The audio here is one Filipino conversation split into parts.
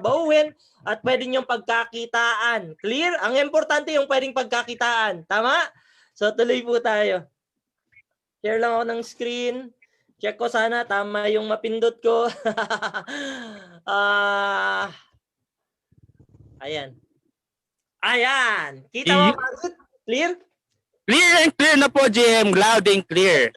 trabahuin at pwede nyong pagkakitaan. Clear? Ang importante yung pwedeng pagkakitaan. Tama? So tuloy po tayo. Share lang ako ng screen. Check ko sana tama yung mapindot ko. Ayan. Ayan. Kita mo, Margaret? Clear? Clear and clear na po, GM. Loud and clear.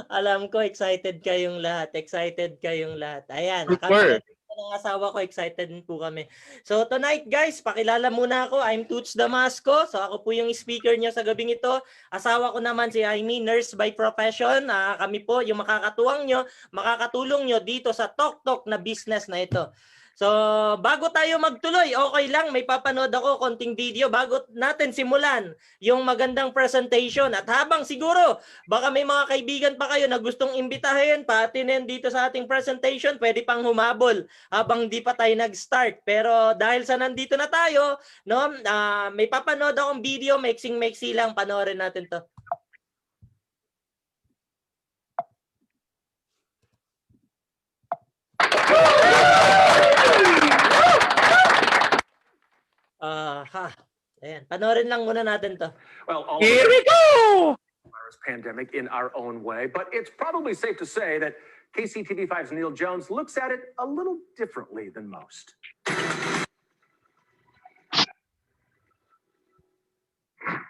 Alam ko, excited kayong lahat. Excited kayong lahat. Ayan. Super. Kami ng asawa ko, excited din po kami. So tonight guys, pakilala muna ako. I'm Toots Damasco. So ako po yung speaker niyo sa gabing ito. Asawa ko naman si Amy, nurse by profession. Kami po yung makakatulong nyo dito sa Tok na business na ito. So, bago tayo magtuloy, okay lang, may papanood ako konting video bago natin simulan yung magandang presentation. At habang siguro, baka may mga kaibigan pa kayo na gustong imbitahin, paatinin dito sa ating presentation, pwede pang humabol habang di pa tayo nag-start. Pero dahil sa nandito na tayo, no, may papanood akong video, maiksing-maiksi lang, panoorin natin to. Ayan, panoorin lang muna natin to. Well, Here we go! Virus pandemic in our own way, but it's probably safe to say that KCTV5's Neil Jones looks at it a little differently than most.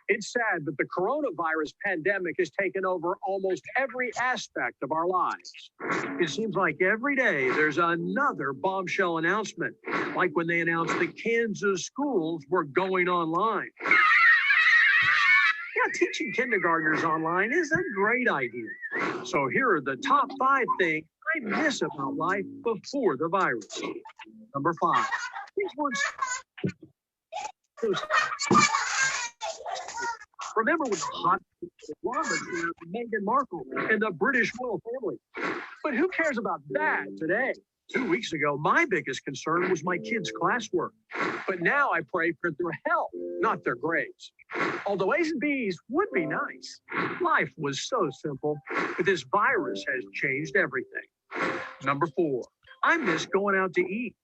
It's sad that the coronavirus pandemic has taken over almost every aspect of our lives. It seems like every day there's another bombshell announcement, like when they announced that Kansas schools were going online. Yeah, teaching kindergartners online is a great idea. So here are the top 5 things I miss about life before the virus. Number 5. These words. Remember when hot Robert, Meghan Markle, and the British royal family. But who cares about that today? 2 weeks ago, my biggest concern was my kids' classwork. But now I pray for their health, not their grades. Although A's and B's would be nice. Life was so simple, but this virus has changed everything. Number 4, I miss going out to eat.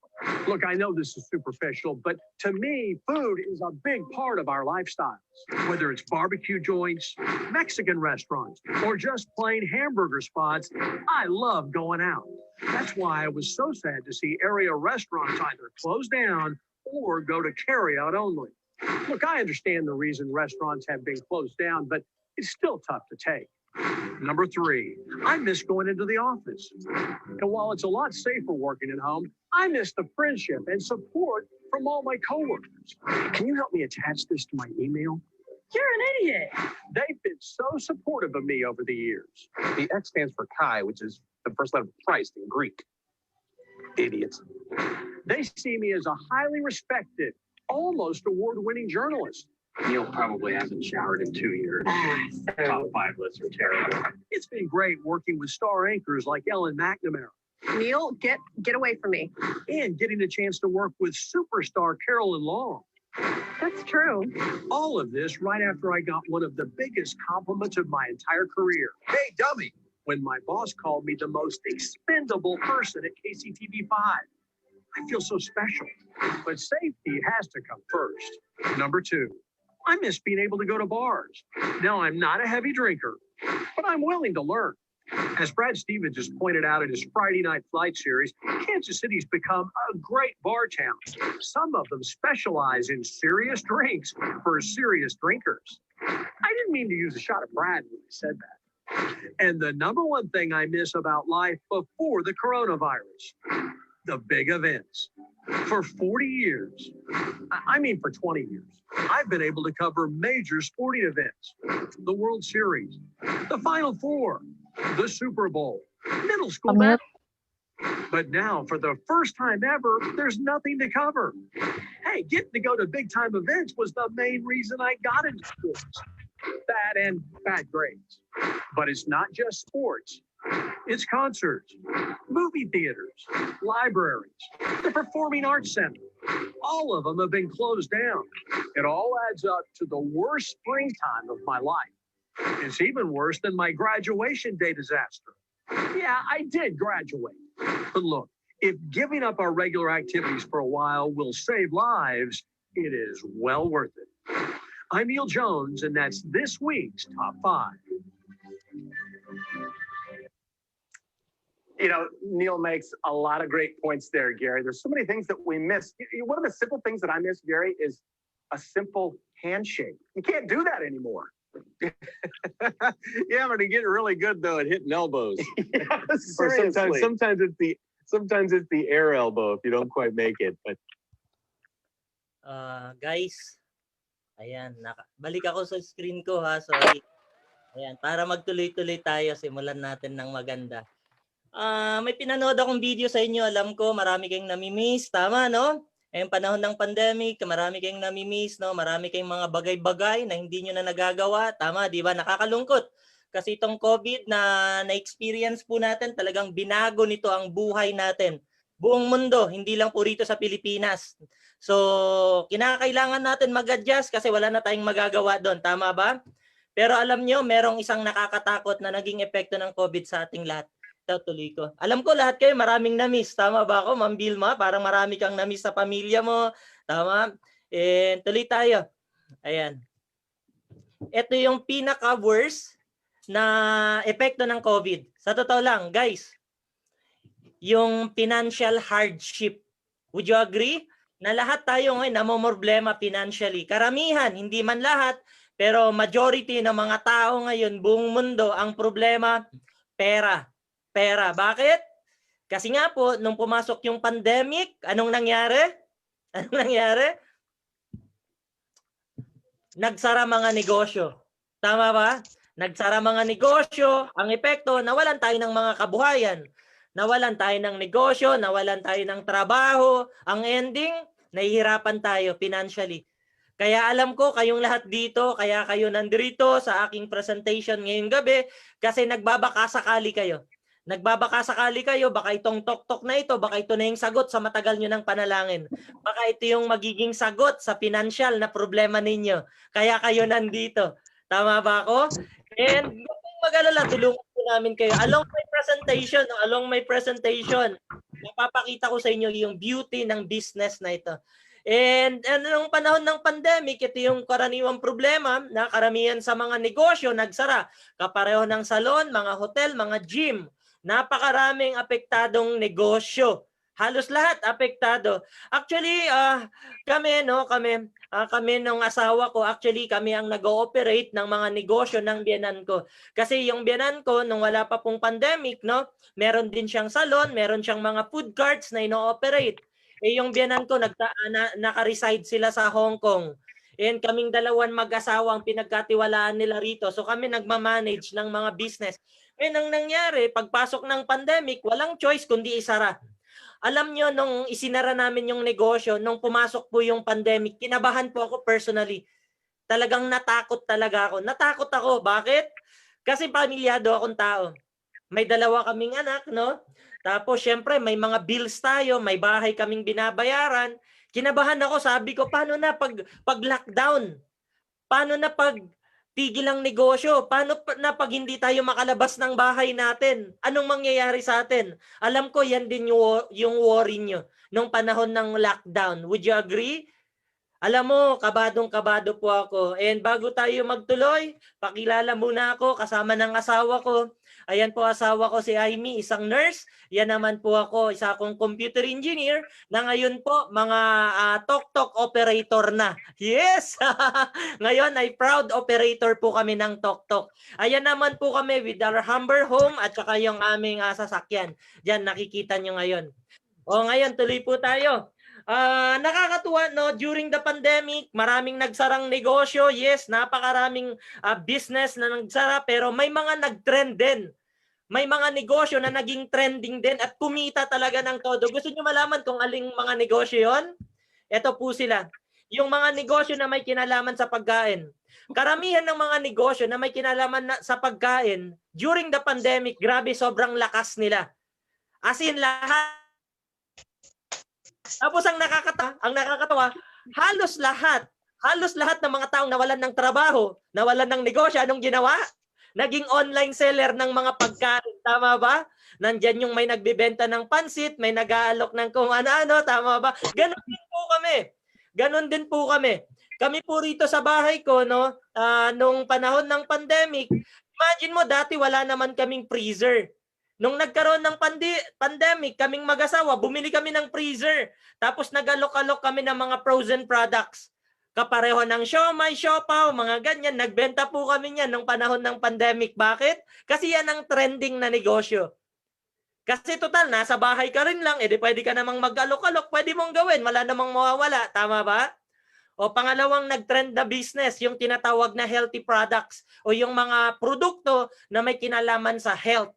Look, I know this is superficial, but to me, food is a big part of our lifestyles. Whether it's barbecue joints, Mexican restaurants, or just plain hamburger spots, I love going out. That's why I was so sad to see area restaurants either close down or go to carry-out only. Look, I understand the reason restaurants have been closed down, but it's still tough to take. Number 3, I miss going into the office. And while it's a lot safer working at home, I miss the friendship and support from all my coworkers. Can you help me attach this to my email? You're an idiot. They've been so supportive of me over the years. The X stands for Chi, which is the first letter of Christ in Greek. Idiots. They see me as a highly respected, almost award-winning journalist. Neil probably hasn't showered in 2 years. Top 5 lists are terrible. It's been great working with star anchors like Ellen McNamara Neil, get away from me. and getting a chance to work with superstar Carolyn Long. That's true. All of this right after I got one of the biggest compliments of my entire career. Hey, dummy! When my boss called me the most expendable person at KCTV5. I feel so special, but safety has to come first. Number 2, I miss being able to go to bars. Now, I'm not a heavy drinker, but I'm willing to learn. As Brad Stevens has pointed out in his Friday Night Flight series, Kansas City's become a great bar town. Some of them specialize in serious drinks for serious drinkers. I didn't mean to use a shot of Brad when I said that. And the number 1 thing I miss about life before the coronavirus, the big events. For 40 years, for 20 years, I've been able to cover major sporting events, the World Series, the Final Four, the Super Bowl, middle school basketball. But now, for the first time ever, there's nothing to cover. Hey, getting to go to big-time events was the main reason I got into sports. That and bad grades. But it's not just sports. It's concerts, movie theaters, libraries, the Performing Arts Center. All of them have been closed down. It all adds up to the worst springtime of my life. It's even worse than my graduation day disaster. Yeah, I did graduate. But look, If giving up our regular activities for a while will save lives, it is well worth it. I'm Neil Jones, and that's this week's Top 5. You know, Neil makes a lot of great points there, Gary. There's so many things that we miss. One of the simple things that I miss, Gary, is a simple handshake. You can't do that anymore. Yeah, but they're getting really good though at hitting elbows. Yeah, Or seriously. sometimes it's the air elbow if you don't quite make it. But Guys, ayan, balik ako sa screen ko ha, sorry. Ayan, para magtuloy-tuloy tayo, simulan natin ng maganda. May pinanood akong video sa inyo, alam ko marami kayong namimiss, tama no? Ngayong panahon ng pandemic, marami kayong namimiss, no? Marami kayong mga bagay-bagay na hindi nyo na nagagawa, tama, di ba? Nakakalungkot. Kasi itong COVID na experience po natin, talagang binago nito ang buhay natin. Buong mundo, hindi lang po rito sa Pilipinas. So, kinakailangan natin mag-adjust kasi wala na tayong magagawa doon, tama ba? Pero alam nyo, merong isang nakakatakot na naging epekto ng COVID sa ating lahat. Tuloy ko. Alam ko lahat kayo maraming na-miss. Tama ba ako, Ma'am Vilma? Parang marami kang na-miss sa pamilya mo. Tama? Tuloy tayo. Ayan. Ito yung pinaka-worst na epekto ng COVID. Sa totoo lang, guys, yung financial hardship. Would you agree? Na lahat tayo ngayon namomroblema financially. Karamihan, hindi man lahat, pero majority ng mga tao ngayon, buong mundo, ang problema, pera. Pera. Bakit? Kasi nga po, nung pumasok yung pandemic, anong nangyari? Anong nangyari? Nagsara mga negosyo. Tama ba? Nagsara mga negosyo. Ang epekto, nawalan tayo ng mga kabuhayan. Nawalan tayo ng negosyo, nawalan tayo ng trabaho. Ang ending, nahihirapan tayo financially. Kaya alam ko, kayong lahat dito, kaya kayo nandito sa aking presentation ngayong gabi, kasi nagbabaka sakali kayo. Nagbabaka sakali kayo, baka itong tok-tok na ito, baka ito na yung sagot sa matagal nyo ng panalangin. Baka ito yung magiging sagot sa financial na problema ninyo. Kaya kayo nandito. Tama ba ako? And kung mag-alala, tulungan po namin kayo. Along my presentation, napapakita ko sa inyo yung beauty ng business na ito. And nung panahon ng pandemic, ito yung karaniwang problema na karamihan sa mga negosyo nagsara. Kapareho ng salon, mga hotel, mga gym. Napakaraming apektadong negosyo. Halos lahat apektado. Actually, kami nung asawa ko, actually kami ang nag-ooperate ng mga negosyo ng biyenan ko. Kasi yung biyenan ko nung wala pa pong pandemic, no, meron din siyang salon, meron siyang mga food carts na ino-operate. Yung biyenan ko naka-reside sila sa Hong Kong. And kaming dalawan mag-asawang pinagkatiwalaan nila rito. So kami nagmamanage ng mga business. Ngayon ang nangyari, pagpasok ng pandemic, walang choice kundi isara. Alam nyo, nung isinara namin yung negosyo, nung pumasok po yung pandemic, kinabahan po ako personally. Talagang natakot talaga ako. Natakot ako. Bakit? Kasi pamilyado akong tao. May dalawa kaming anak, no? Tapos syempre may mga bills tayo, may bahay kaming binabayaran. Kinabahan ako, sabi ko, paano na pag lockdown? Paano na pag tigil ang negosyo? Paano na pag hindi tayo makalabas ng bahay natin? Anong mangyayari sa atin? Alam ko yan din yung worry nyo nung panahon ng lockdown. Would you agree? Alam mo, kabadong-kabado po ako. And bago tayo magtuloy, pakilala muna ako kasama ng asawa ko. Ayan po asawa ko si Amy, isang nurse. Yan naman po ako, isa akong computer engineer na ngayon po mga tok-tok operator na. Yes! Ngayon ay proud operator po kami ng tok-tok. Ayan naman po kami with our humble home at saka yung aming sasakyan. Diyan nakikita nyo ngayon. O ngayon, tuloy po tayo. Nakakatuwa, no? During the pandemic, maraming nagsarang negosyo. Yes, napakaraming business na nagsara, pero may mga nag-trend din. May mga negosyo na naging trending din at kumita talaga ng todo. Gusto niyo malaman kung aling mga negosyo yon? Ito po sila. Yung mga negosyo na may kinalaman sa pagkain. Karamihan ng mga negosyo na may kinalaman sa pagkain, during the pandemic, grabe, sobrang lakas nila. As in, lahat. Tapos ang nakakatawa, halos lahat ng mga taong nawalan ng trabaho, nawalan ng negosyo, anong ginawa? Naging online seller ng mga pagkain. tama ba? Nandyan yung may nagbebenta ng pansit, may nag-aalok ng kung ano-ano, tama ba? Ganon din po kami. Ganon din po kami. Kami po rito sa bahay ko, no, nung panahon ng pandemic, imagine mo, dati wala naman kaming freezer. Nung nagkaroon ng pandemic, kaming mag-asawa, bumili kami ng freezer. Tapos nag-alok-alok kami ng mga frozen products. Kapareho ng siomai, siopaw, mga ganyan. Nagbenta po kami niyan nung panahon ng pandemic. Bakit? Kasi yan ang trending na negosyo. Kasi total, nasa bahay ka rin lang, edi pwede ka namang mag-alok-alok, pwede mong gawin, wala namang mawawala. Tama ba? O pangalawang nag-trend na business, yung tinatawag na healthy products o yung mga produkto na may kinalaman sa health.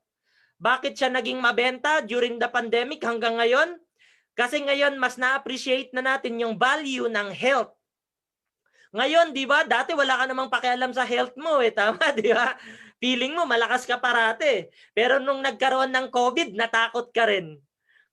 Bakit siya naging mabenta during the pandemic hanggang ngayon? Kasi ngayon mas na-appreciate na natin yung value ng health. Ngayon, di ba, dati wala ka namang pakialam sa health mo tama, di ba? Feeling mo malakas ka parate. Pero nung nagkaroon ng COVID, natakot ka rin.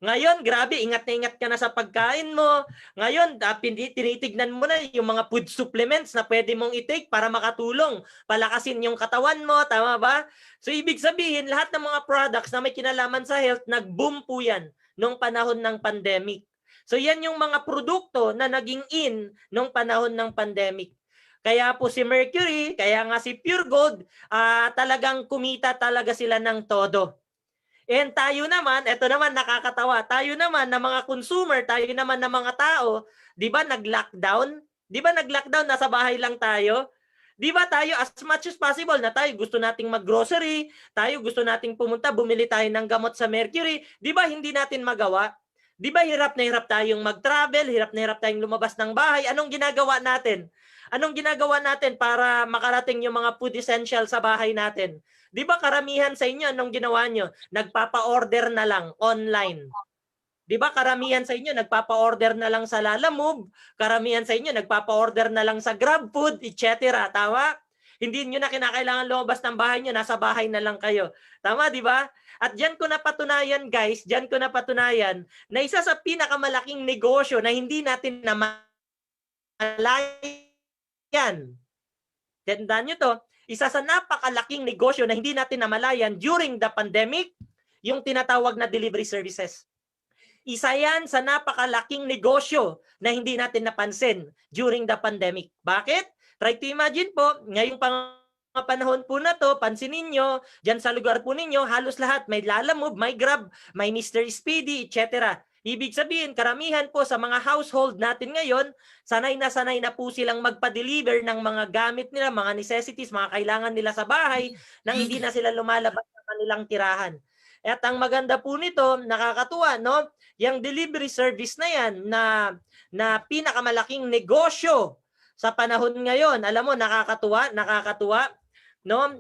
Ngayon, grabe, ingat na ingat ka na sa pagkain mo. Ngayon, tinitignan mo na yung mga food supplements na pwede mong i-take para makatulong, palakasin yung katawan mo, tama ba? So, ibig sabihin, lahat ng mga products na may kinalaman sa health, nag-boom po yan nung panahon ng pandemic. So, yan yung mga produkto na naging in nung panahon ng pandemic. Kaya po si Mercury, kaya nga si Pure Gold, talagang kumita talaga sila ng todo. And tayo naman, eto naman nakakatawa, tayo naman na mga consumer, tayo naman na mga tao, di ba nag-lockdown? Di ba nag-lockdown, nasa bahay lang tayo? Di ba tayo as much as possible na tayo gusto nating mag-grocery, tayo gusto nating pumunta, bumili tayo ng gamot sa Mercury, di ba hindi natin magawa? Di ba hirap na hirap tayong mag-travel, hirap na hirap tayong lumabas ng bahay, anong ginagawa natin? Anong ginagawa natin para makarating yung mga food essential sa bahay natin? Di ba karamihan sa inyo, anong ginawa nyo? Nagpapa-order na lang online. Di ba karamihan sa inyo, nagpapa-order na lang sa Lalamove, karamihan sa inyo, nagpapa-order na lang sa GrabFood, etc. Tama? Hindi nyo na kinakailangan lumabas ng bahay nyo, nasa bahay na lang kayo. Tama, di ba? At diyan ko napatunayan, guys, diyan ko napatunayan na isa sa pinakamalaking negosyo na hindi natin namalayan. Tandaan nyo to, isa sa napakalaking negosyo na hindi natin namalayan during the pandemic, yung tinatawag na delivery services. Isa yan sa napakalaking negosyo na hindi natin napansin during the pandemic. Bakit? Try to imagine po, ngayong panahon po na to, pansinin nyo, dyan sa lugar po ninyo, halos lahat, may Lalamove, may Grab, may Mr. Speedy, etc. Ibig sabihin, karamihan po sa mga household natin ngayon, sanay na po silang magpa-deliver ng mga gamit nila, mga necessities, mga kailangan nila sa bahay, nang hindi na sila lumalabas sa kanilang tirahan. At ang maganda po nito, nakakatuwa, no? Yung delivery service na yan, na pinakamalaking negosyo sa panahon ngayon, alam mo, nakakatuwa, no?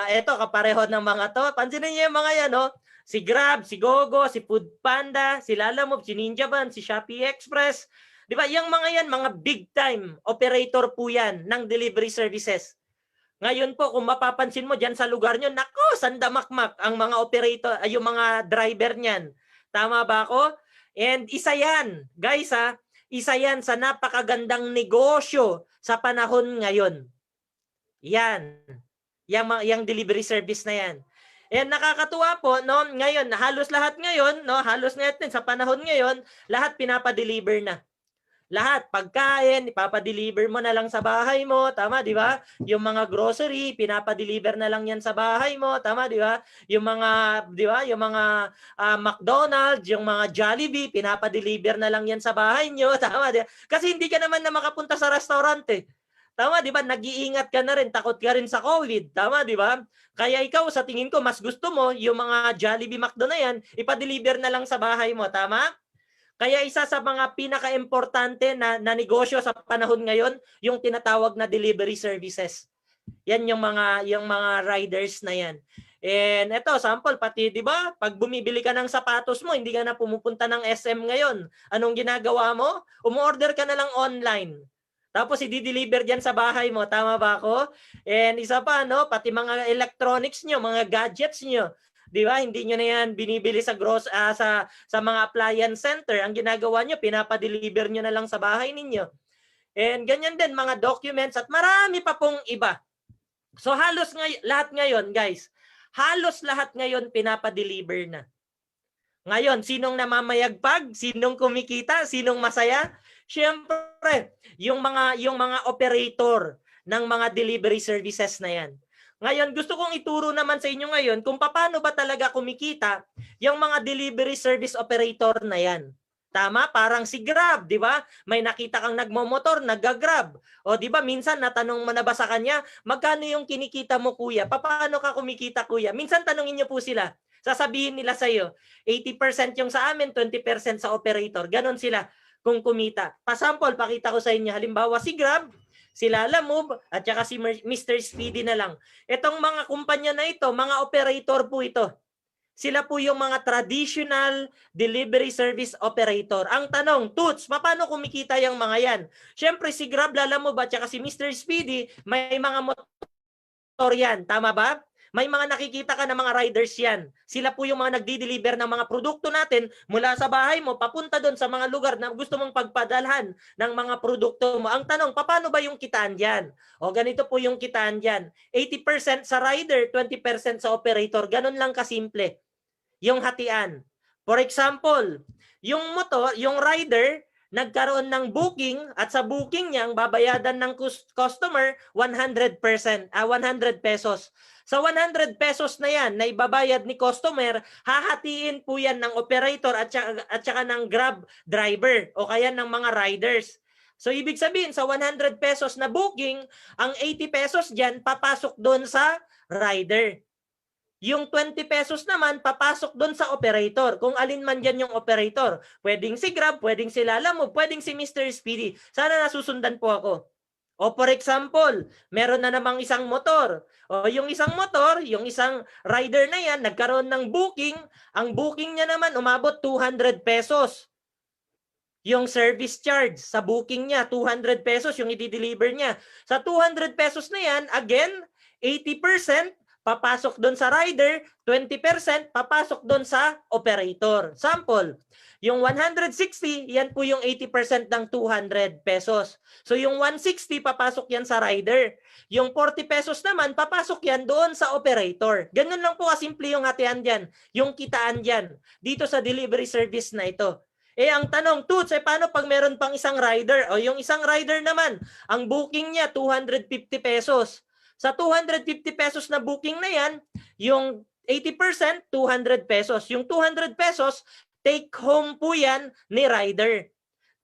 Eto, kapareho ng mga to. Pansinin niyo yung mga yan, no? Si Grab, si Gogo, si Foodpanda, si Lalamove, si Ninja Van, si Shopee Express. Di ba? Yung mga yan, mga big time operator po yan ng delivery services. Ngayon po, kung mapapansin mo dyan sa lugar nyo, nako, sandamakmak ang mga operator, yung mga driver niyan. Tama ba ako? And isa yan, guys isa yan sa napakagandang negosyo sa panahon ngayon. Yan. Yang delivery service na yan. And nakakatuwa po, no, ngayon, halos lahat ngayon, no, halos natin sa panahon ngayon, lahat pinapa-deliver na. Lahat, pagkain, ipapa-deliver mo na lang sa bahay mo, tama, di ba? Yung mga grocery, pinapa-deliver na lang yan sa bahay mo, tama, di ba? Yung mga, di ba, yung mga McDonald's, yung mga Jollibee, pinapa-deliver na lang yan sa bahay nyo, tama, di ba? Kasi hindi ka naman na makapunta sa restaurant Tama, di ba? Nag-iingat ka na rin, takot ka rin sa COVID, tama, di ba? Kaya ikaw, sa tingin ko, mas gusto mo yung mga Jollibee, McDo na yan, ipa-deliver na lang sa bahay mo, tama? Kaya isa sa mga pinaka-importante na negosyo sa panahon ngayon, yung tinatawag na delivery services. Yan yung mga riders na yan. And ito, sample, pati, di ba, pag bumibili ka ng sapatos mo, hindi ka na pumupunta ng SM ngayon. Anong ginagawa mo? Umorder ka na lang online. Tapos i-deliver diyan sa bahay mo, tama ba ako? And isa pa, no, pati mga electronics nyo, mga gadgets nyo, di ba? Hindi nyo na yan binibili sa sa mga appliance center. Ang ginagawa nyo, pinapa-deliver nyo na lang sa bahay ninyo. And ganyan din, mga documents at marami pa pong iba. So halos lahat ngayon, guys, Halos lahat ngayon pinapadeliver na. Ngayon, sinong namamayagpag? Sinong kumikita? Sinong masaya? Siyempre, yung mga operator ng mga delivery services na yan. Ngayon, gusto kong ituro naman sa inyo ngayon kung paano ba talaga kumikita yung mga delivery service operator na yan. Tama? Parang si Grab, di ba? May nakita kang nagmomotor, nagga-Grab. O di ba, minsan natanong mo na ba sa kanya, magkano yung kinikita mo kuya? Paano ka kumikita kuya? Minsan tanongin niyo po sila. Sasabihin nila sa iyo, 80% yung sa amin, 20% sa operator. Ganon sila kung kumita. Pa-sample, pakita ko sa inyo. Halimbawa si Grab, si Lalamove, at saka si Mr. Speedy na lang. Itong mga kumpanya na ito, mga operator po ito. Sila po yung mga traditional delivery service operator. Ang tanong, Toots, paano kumikita yung mga yan? Siyempre si Grab, Lalamove, at saka si Mr. Speedy, may mga motor yan. Tama ba? May mga nakikita ka ng mga riders yan. Sila po yung mga nagdi-deliver ng mga produkto natin mula sa bahay mo papunta doon sa mga lugar na gusto mong pagpadalhan ng mga produkto mo. Ang tanong, paano ba yung kitaan dyan? O ganito po yung kitaan dyan. 80% sa rider, 20% sa operator. Ganun lang kasimple yung hatian. For example, yung rider, nagkaroon ng booking at sa booking niya, ang babayadan ng customer 100 pesos. Sa 100 pesos na yan na ibabayad ni customer, hahatiin po yan ng operator at saka ng Grab driver o kaya ng mga riders. So ibig sabihin sa 100 pesos na booking, ang 80 pesos dyan papasok doon sa rider. Yung 20 pesos naman papasok doon sa operator. Kung alin man dyan yung operator. Pwedeng si Grab, pwedeng si Lalamove, pwedeng si Mr. Speedy. Sana nasusundan po ako. O for example, meron na namang isang motor. O yung isang motor, yung isang rider na yan, nagkaroon ng booking. Ang booking niya naman umabot 200 pesos. Yung service charge sa booking niya, 200 pesos yung i-deliver niya. Sa 200 pesos na yan, again, 80% papasok doon sa rider, 20% papasok doon sa operator. Sample, yung 160, yan po yung 80% ng 200 pesos. So yung 160, papasok yan sa rider. Yung 40 pesos naman, papasok yan doon sa operator. Ganun lang po kasimple yung hatian dyan, yung kitaan dyan, dito sa delivery service na ito. Ang tanong, Toots, paano pag meron pang isang rider? O yung isang rider naman, ang booking niya, 250 pesos. Sa 250 pesos na booking na yan, yung 80%, 200 pesos. Yung 200 pesos, take home po yan ni rider.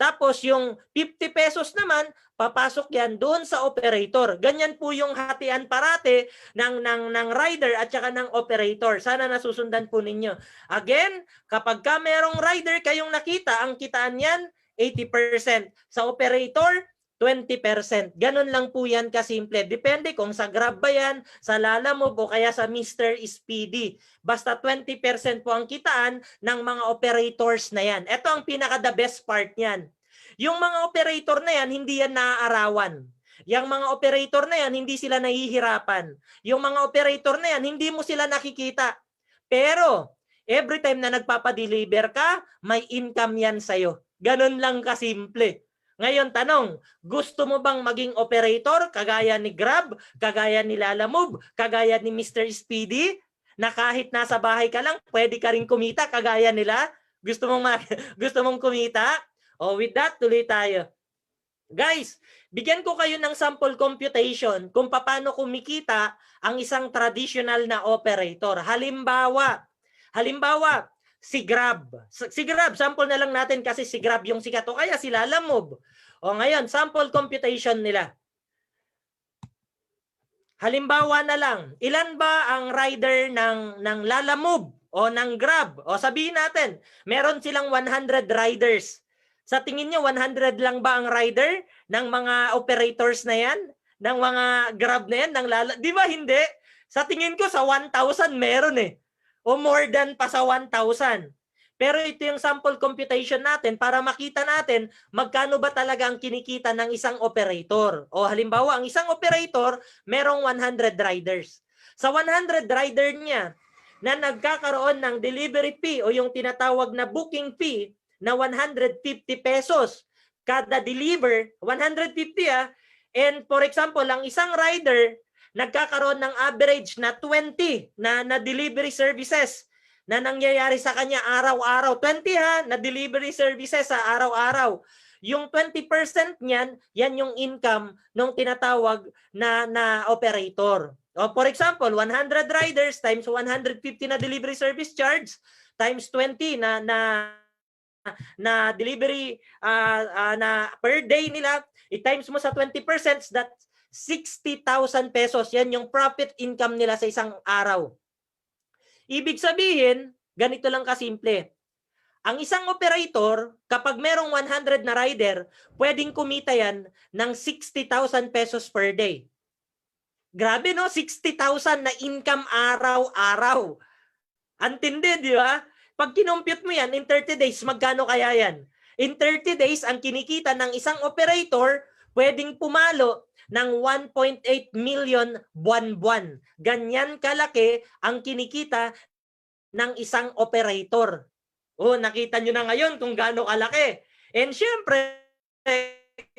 Tapos yung 50 pesos naman, papasok yan doon sa operator. Ganyan po yung hatian parate ng rider at saka ng operator. Sana nasusundan po ninyo. Again, kapag ka merong rider kayong nakita, ang kitaan yan, 80%. Sa operator, 20%. Ganun lang po yan kasimple. Depende kung sa Grab ba yan, sa Lalamove o kaya sa Mr. Speedy. Basta 20% po ang kitaan ng mga operators na yan. Ito ang pinaka-the best part niyan. Yung mga operator na yan, hindi yan naaarawan. Yung mga operator na yan, hindi sila nahihirapan. Yung mga operator na yan, hindi mo sila nakikita. Pero, every time na nagpapadeliver ka, may income yan sa'yo. Ganun lang kasimple. Ngayon, tanong, gusto mo bang maging operator kagaya ni Grab, kagaya ni Lalamove, kagaya ni Mr. Speedy, na kahit nasa bahay ka lang, pwede ka rin kumita kagaya nila? Gusto mong kumita? O with that, tuloy tayo. Guys, bigyan ko kayo ng sample computation kung paano kumikita ang isang traditional na operator. Halimbawa, si Grab. Si Grab, sample na lang natin kasi si Grab yung sikat o kaya si Lalamove. O ngayon, sample computation nila. Halimbawa na lang, ilan ba ang rider ng Lalamove o ng Grab? O sabihin natin, meron silang 100 riders. Sa tingin nyo, 100 lang ba ang rider ng mga operators na yan? Ng mga Grab na yan? Di ba hindi? Sa tingin ko, sa 1,000 meron eh. O more than pa sa 1,000. Pero ito yung sample computation natin para makita natin magkano ba talaga ang kinikita ng isang operator. O halimbawa, ang isang operator, merong 100 riders. Sa 100 rider niya na nagkakaroon ng delivery fee o yung tinatawag na booking fee na 150 pesos kada deliver, 150 and for example, ang isang rider nagkakaroon ng average na 20 na delivery services na nangyayari sa kanya araw-araw. 20 na delivery services sa araw-araw. Yung 20% niyan, yan yung income ng tinatawag na operator. O for example, 100 riders times 150 na delivery service charge times 20 na delivery na per day nila, i-times mo sa 20%, that's 60,000 pesos. Yan yung profit income nila sa isang araw. Ibig sabihin, ganito lang kasimple. Ang isang operator, kapag merong 100 na rider, pwedeng kumita yan ng 60,000 pesos per day. Grabe no, 60,000 na income araw-araw. Antindi, di ba? Pag kinompute mo yan, in 30 days, magkano kaya yan? In 30 days, ang kinikita ng isang operator, pwedeng pumalo ng 1.8 million buwan-buwan. Ganyan kalaki ang kinikita ng isang operator. Oh, nakita nyo na ngayon kung gaano kalaki. And syempre,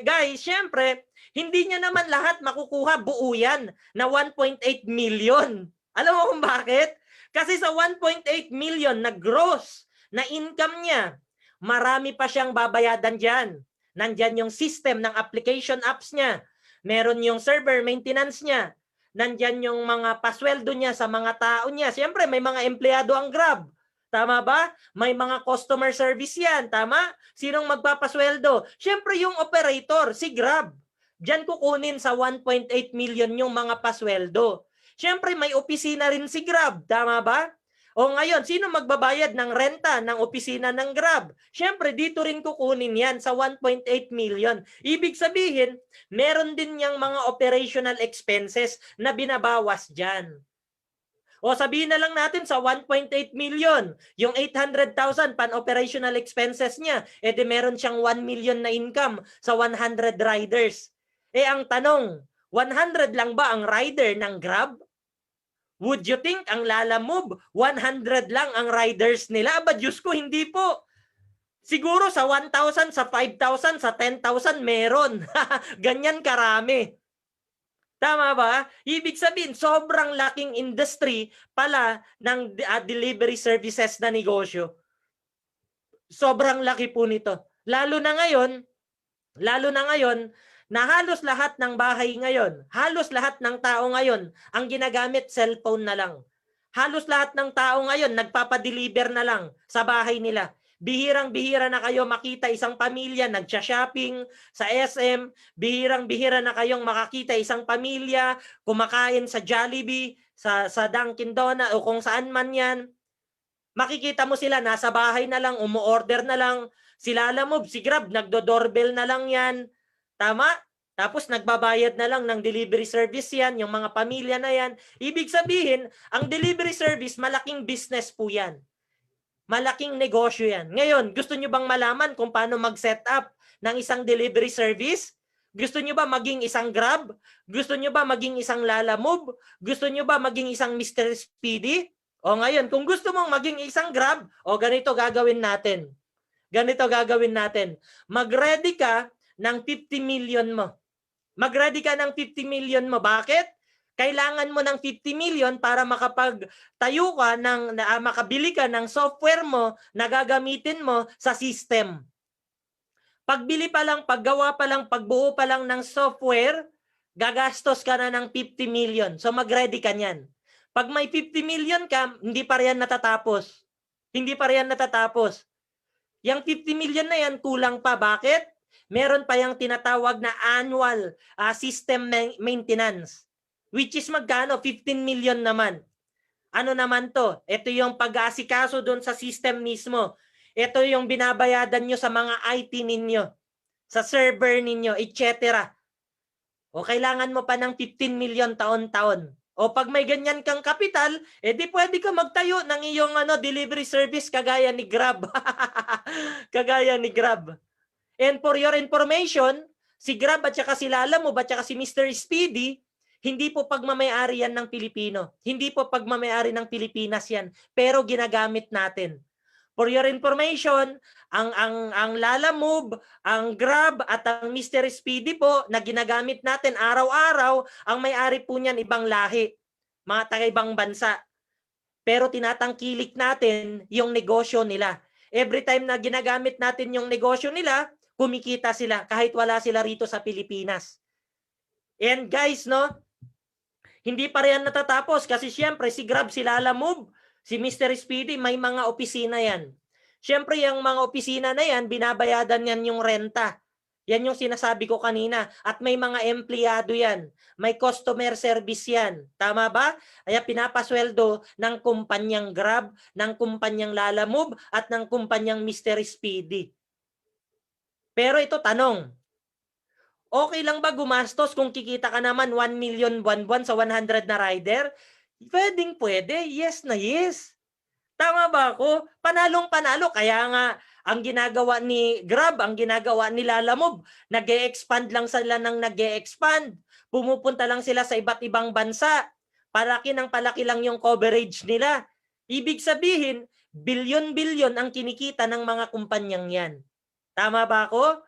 guys, syempre, hindi niya naman lahat makukuha buo yan na 1.8 million. Alam mo kung bakit? Kasi sa 1.8 million na gross na income niya, marami pa siyang babayadan dyan. Nandyan yung system ng application apps niya. Meron yung server maintenance niya. Nandyan yung mga pasweldo niya sa mga tao niya. Siyempre, may mga empleyado ang Grab. Tama ba? May mga customer service yan. Tama? Sinong magpapasweldo? Siyempre, yung operator, si Grab. Diyan kukunin sa 1.8 million yung mga pasweldo. Siyempre, may opisina rin si Grab. Tama ba? O ngayon, sino magbabayad ng renta ng opisina ng Grab? Siyempre, dito rin kukunin yan sa 1.8 million. Ibig sabihin, meron din niyang mga operational expenses na binabawas dyan. O sabihin na lang natin sa 1.8 million, yung 800,000 pan-operational expenses niya, edi meron siyang 1 million na income sa 100 riders. Eh ang tanong, 100 lang ba ang rider ng Grab? Would you think ang Lalamove, 100 lang ang riders nila? Aba, Diyos ko, hindi po. Siguro sa 1,000, sa 5,000, sa 10,000 meron. Ganyan karami. Tama ba? Ibig sabihin, sobrang laking industry pala ng delivery services na negosyo. Sobrang laki po nito. Lalo na ngayon, na halos lahat ng bahay ngayon, halos lahat ng tao ngayon, ang ginagamit cellphone na lang. Halos lahat ng tao ngayon, nagpapadeliver na lang sa bahay nila. Bihirang-bihira na kayo makita isang pamilya nagsha-shopping sa SM. Bihirang-bihira na kayong makakita isang pamilya kumakain sa Jollibee, sa Dunkin Donuts o kung saan man yan. Makikita mo sila nasa bahay na lang, umu-order na lang. Si Lalamove, si Grab, nagdo-doorbell na lang yan. Tama? Tapos nagbabayad na lang ng delivery service yan, yung mga pamilya na yan. Ibig sabihin, ang delivery service, malaking business po yan. Malaking negosyo yan. Ngayon, gusto nyo bang malaman kung paano mag-set up ng isang delivery service? Gusto nyo ba maging isang Grab? Gusto nyo ba maging isang Lalamove? Gusto nyo ba maging isang Mr. Speedy? O ngayon, kung gusto mong maging isang Grab, o ganito gagawin natin. Ganito gagawin natin. Mag-ready ka ng 50 million mo. Mag-ready ka ng 50 million mo. Bakit? Kailangan mo ng 50 million para makapagtayo ka makabili ka ng software mo na gagamitin mo sa system. Pagbili pa lang, paggawa pa lang, pagbuo pa lang ng software, gagastos ka na ng 50 million. So mag-ready ka niyan. Pag may 50 million ka, hindi pa riyan natatapos. Hindi pa riyan natatapos. Yang 50 million na yan, kulang pa. Bakit? Meron pa yung tinatawag na annual system maintenance. Which is magkano? 15 million naman. Ano naman to? Ito yung pag-aasikaso doon sa system mismo. Ito yung binabayadan nyo sa mga IT ninyo, sa server ninyo, etc. O kailangan mo pa ng 15 million taon-taon. O pag may ganyan kang kapital, edi pwede ka magtayo ng iyong delivery service kagaya ni Grab. Kagaya ni Grab. And for your information, si Grab at saka si Lalamove at saka si Mr. Speedy, hindi po pagmamayari yan ng Pilipino. Hindi po pagmamayari ng Pilipinas yan. Pero ginagamit natin. For your information, ang Lalamove, ang Grab at ang Mr. Speedy po na ginagamit natin araw-araw, ang may-ari po niyan ibang lahi, mga taga-ibang bansa. Pero tinatangkilik natin yung negosyo nila. Every time na ginagamit natin yung negosyo nila, kumikita sila kahit wala sila rito sa Pilipinas. And guys, no, hindi pa rin natatapos kasi siyempre si Grab, si Lalamove, si Mr. Speedy, may mga opisina yan. Siyempre, yung mga opisina na yan, binabayadan yan yung renta. Yan yung sinasabi ko kanina. At may mga empleyado yan. May customer service yan. Tama ba? Kaya pinapasweldo ng kumpanyang Grab, ng kumpanyang Lalamove, at ng kumpanyang Mr. Speedy. Pero ito, tanong. Okay lang ba gumastos kung kikita ka naman 1 million buwan-buwan sa 100 na rider? Pwedeng pwede. Yes na yes. Tama ba ako? Panalong-panalo. Kaya nga, ang ginagawa ni Grab, ang ginagawa ni Lalamove, nag-e-expand lang sila ng nag-e-expand. Pumupunta lang sila sa iba't ibang bansa. Palaki ng palaki lang yung coverage nila. Ibig sabihin, bilyon-bilyon ang kinikita ng mga kumpanyang yan. Tama ba ako?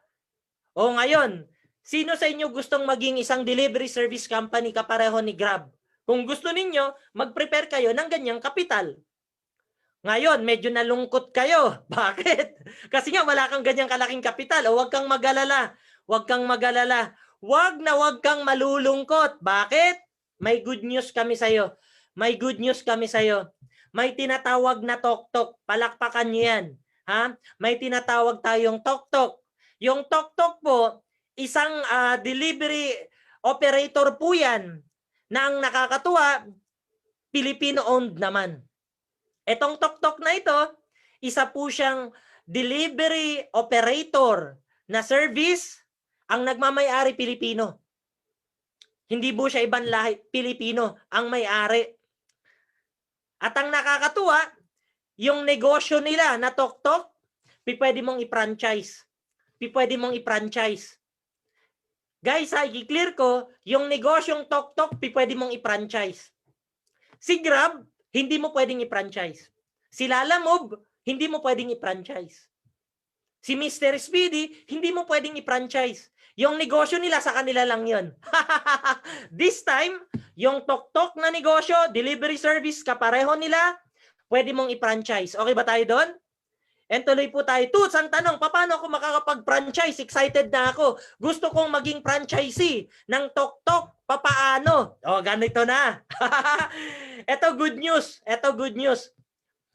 O ngayon, sino sa inyo gustong maging isang delivery service company kapareho ni Grab? Kung gusto ninyo, mag-prepare kayo ng ganyang kapital. Ngayon, medyo nalungkot kayo. Bakit? Kasi nga wala kang ganyang kalaking kapital. O huwag kang mag-alala. Huwag kang mag-alala. Huwag kang malulungkot. Bakit? May good news kami sa'yo. May good news kami sa'yo. May tinatawag na tok-tok. Palakpakan niyo yan. Ha? May tinatawag tayong tok-tok. Yung tok-tok po, isang delivery operator po yan na ang nakakatuwa, Filipino-owned naman. Etong tok-tok na ito, isa po siyang delivery operator na service, ang nagmamay-ari Pilipino. Hindi po siya ibang lahi, Pilipino ang may-ari. At ang nakakatuwa, yung negosyo nila na tok-tok, pwede mong i-franchise. Pwede mong i-franchise. Guys, i-clear ko, yung negosyong tok-tok, pwede mong i-franchise. Si Grab, hindi mo pwedeng i-franchise. Si Lalamove, hindi mo pwedeng i-franchise. Si Mr. Speedy, hindi mo pwedeng i-franchise. Yung negosyo nila, sa kanila lang yun. This time, yung tok-tok na negosyo, delivery service, kapareho nila, pwede mong i-franchise. Okay ba tayo doon? And tuloy po tayo. Toots, ang tanong, paano ako makakapag-franchise? Excited na ako. Gusto kong maging franchisee ng tok-tok. Papaano? O, ganito na. Ito good news. Ito good news.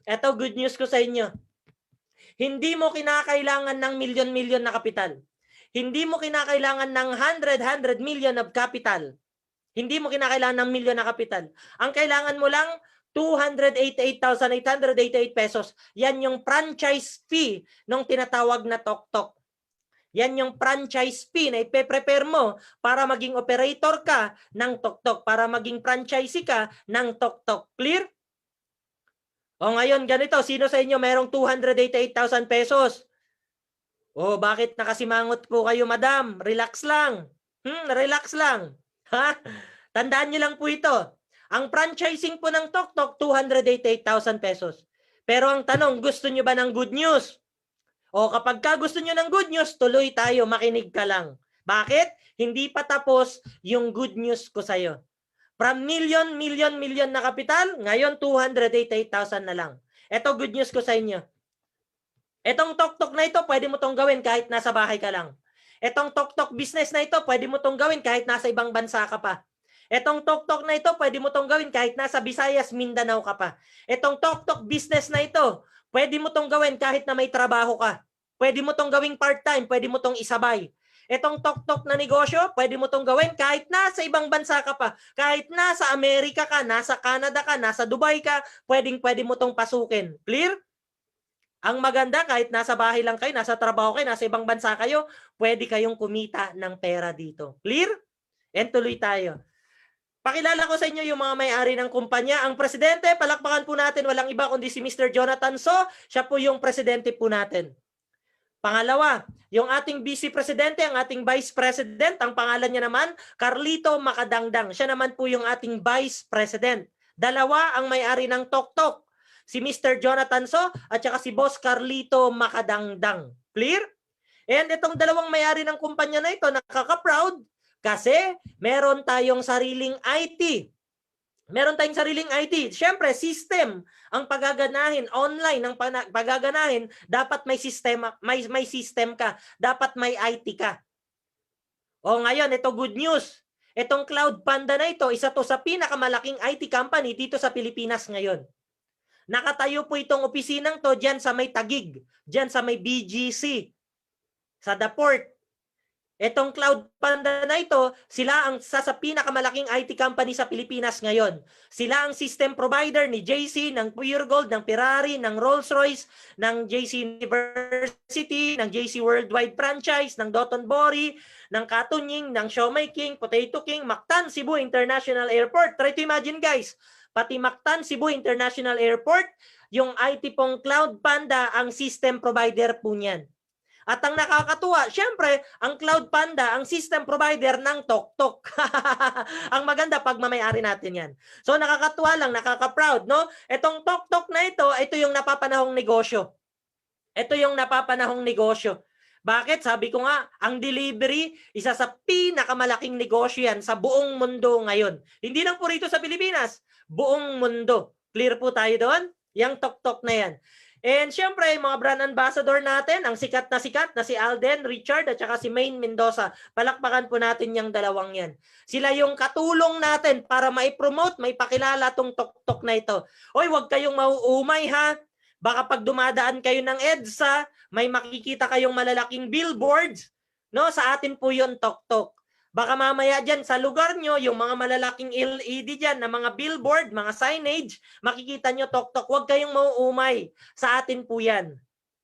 Ito good news ko sa inyo. Hindi mo kinakailangan ng milyon-milyon na kapital. Hindi mo kinakailangan ng 100 million of capital. Hindi mo kinakailangan ng milyon na kapital. Ang kailangan mo lang 288,888 pesos. Yan yung franchise fee ng tinatawag na tok-tok. Yan yung franchise fee na ipe-prepare mo para maging operator ka ng tok-tok, para maging franchisee ka ng tok-tok. Clear? O ngayon, ganito, sino sa inyo merong 288,000 pesos? O bakit nakasimangot po kayo, madam? Relax lang. Relax lang. Ha? Tandaan niyo lang po ito. Ang franchising po ng tok-tok, 288,000 pesos. Pero ang tanong, gusto nyo ba ng good news? O kapag ka gusto nyo ng good news, tuloy tayo, makinig ka lang. Bakit? Hindi pa tapos yung good news ko sa'yo. From million na kapital, ngayon 288,000 na lang. Ito good news ko sa inyo. Etong tok-tok na ito, pwede mo tong gawin kahit nasa bahay ka lang. Etong tok-tok business na ito, pwede mo tong gawin kahit nasa ibang bansa ka pa. Etong tok-tok na ito, pwede mo tong gawin kahit nasa Visayas, Mindanao ka pa. Etong tok-tok business na ito, pwede mo tong gawin kahit na may trabaho ka. Pwede mo tong gawing part-time, pwede mo tong isabay. Etong tok-tok na negosyo, pwede mo tong gawin kahit nasa ibang bansa ka pa. Kahit nasa Amerika ka, nasa Canada ka, nasa Dubai ka, pwede mo tong pasukin. Clear? Ang maganda, kahit nasa bahay lang kayo, nasa trabaho kayo, nasa ibang bansa kayo, pwede kayong kumita ng pera dito. Clear? And tuloy tayo. Pakilala ko sa inyo yung mga may-ari ng kumpanya. Ang presidente, palakpakan po natin, walang iba kundi si Mr. Jonathan So. Siya po yung presidente po natin. Pangalawa, yung ating vice presidente, ang ating vice president, ang pangalan niya naman, Carlito Macadangdang. Siya naman po yung ating vice president. Dalawa ang may-ari ng tok-tok. si Mr. Jonathan So, at saka si Boss Carlito Makadangdang. Clear? And itong dalawang may-ari ng kumpanya na ito, nakaka-proud kasi meron tayong sariling IT. Meron tayong sariling IT. Siyempre, system ang pagaganahin, online ang pagaganahin, dapat may system, may system ka, dapat may IT ka. O ngayon, ito good news. Itong Cloud Panda na ito, isa to sa pinakamalaking IT company dito sa Pilipinas ngayon. Nakatayo po itong opisinang to diyan sa may Taguig, diyan sa may BGC, sa The Port. Itong Cloud Panda na ito, sila ang sa pinakamalaking IT company sa Pilipinas ngayon. Sila ang system provider ni JC, ng Pure Gold, ng Ferrari, ng Rolls-Royce, ng JC University, ng JC Worldwide Franchise, ng Doton Bori, ng Katunying, ng Siomai King, Potato King, Mactan, Cebu International Airport. Try to imagine guys, pati Mactan, Cebu International Airport, yung IT pong Cloud Panda ang system provider po niyan. At ang nakakatuwa, syempre, ang Cloud Panda, ang system provider ng TokTok. Ang maganda, pagmamayari natin yan. So nakakatuwa lang, nakaka-proud, no? Itong TokTok na ito yung napapanahong negosyo. Ito yung napapanahong negosyo. Bakit? Sabi ko nga, ang delivery, isa sa pinakamalaking negosyo yan sa buong mundo ngayon. Hindi lang po rito sa Pilipinas, buong mundo. Clear po tayo doon? Yang TokTok na yan. And syempre, mga brand ambassador natin, ang sikat na si Alden Richard at saka si Maine Mendoza. Palakpakan po natin yung dalawang yan. Sila yung katulong natin para maipromote, maipakilala tong TokTok na ito. Hoy, wag kayong mauumay ha. Baka pag dumadaan kayo ng EDSA, may makikita kayong malalaking billboards. No, sa atin po yung TokTok. Baka mamaya dyan sa lugar nyo, yung mga malalaking LED dyan na mga billboard, mga signage, makikita nyo TokTok. Huwag kayong mauumay. Sa atin po yan.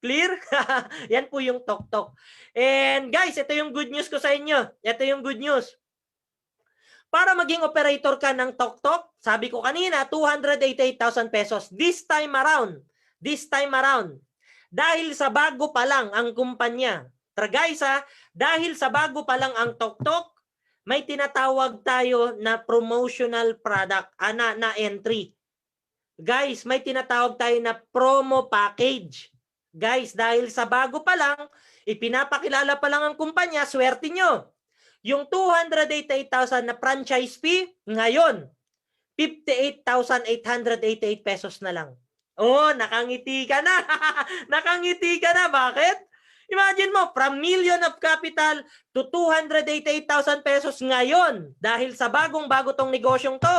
Clear? Yan po yung TokTok. And guys, ito yung good news ko sa inyo. Ito yung good news. Para maging operator ka ng TokTok, sabi ko kanina, 288,000 pesos. This time around. Dahil sa bago pa lang ang kumpanya. Tara guys ha, dahil sa bago pa lang ang TokTok, may tinatawag tayo na promotional product, na entry. Guys, may tinatawag tayo na promo package. Guys, dahil sa bago pa lang, ipinapakilala pa lang ang kumpanya, swerte nyo. Yung 288,000 na franchise fee, ngayon, 58,888 pesos na lang. Oh, nakangiti ka na. Nakangiti ka na. Bakit? Imagine mo, from million of capital to 288,000 pesos ngayon. Dahil sa bagong-bago tong negosyong to,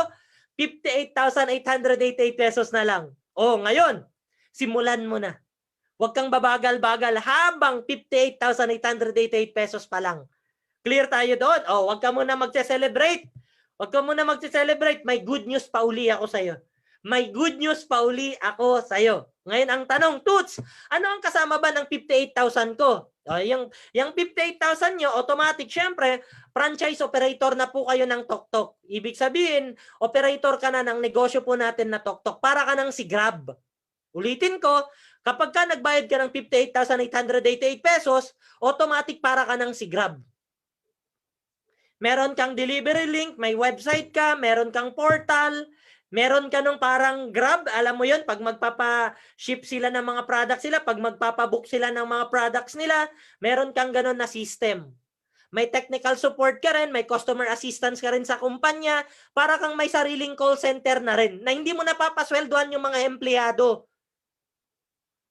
58,888 pesos na lang. Oh, ngayon, simulan mo na. Huwag kang babagal-bagal habang 58,888 pesos pa lang. Clear tayo doon? Oh, huwag ka muna magse-celebrate. Huwag ka muna magse-celebrate. May good news pa uli ako sa'yo. May good news pa uli ako sa'yo. Ngayon ang tanong, Toots, ano ang kasama ba ng 58,000 ko? Yung 58,000 nyo, automatic, syempre, franchise operator na po kayo ng TokTok. Ibig sabihin, operator ka na ng negosyo po natin na TokTok. Para ka ng si Grab. Ulitin ko, kapag ka nagbayad ka ng 58,888 pesos, automatic para ka ng si Grab. Meron kang delivery link, may website ka, meron kang portal, meron ka nung parang Grab, alam mo yon, pag magpapa-ship sila ng mga products sila, pag magpapabook sila ng mga products nila, meron kang ganon na system. May technical support ka rin, may customer assistance ka rin sa kumpanya, para kang may sariling call center na rin, na hindi mo napapasweldohan yung mga empleyado.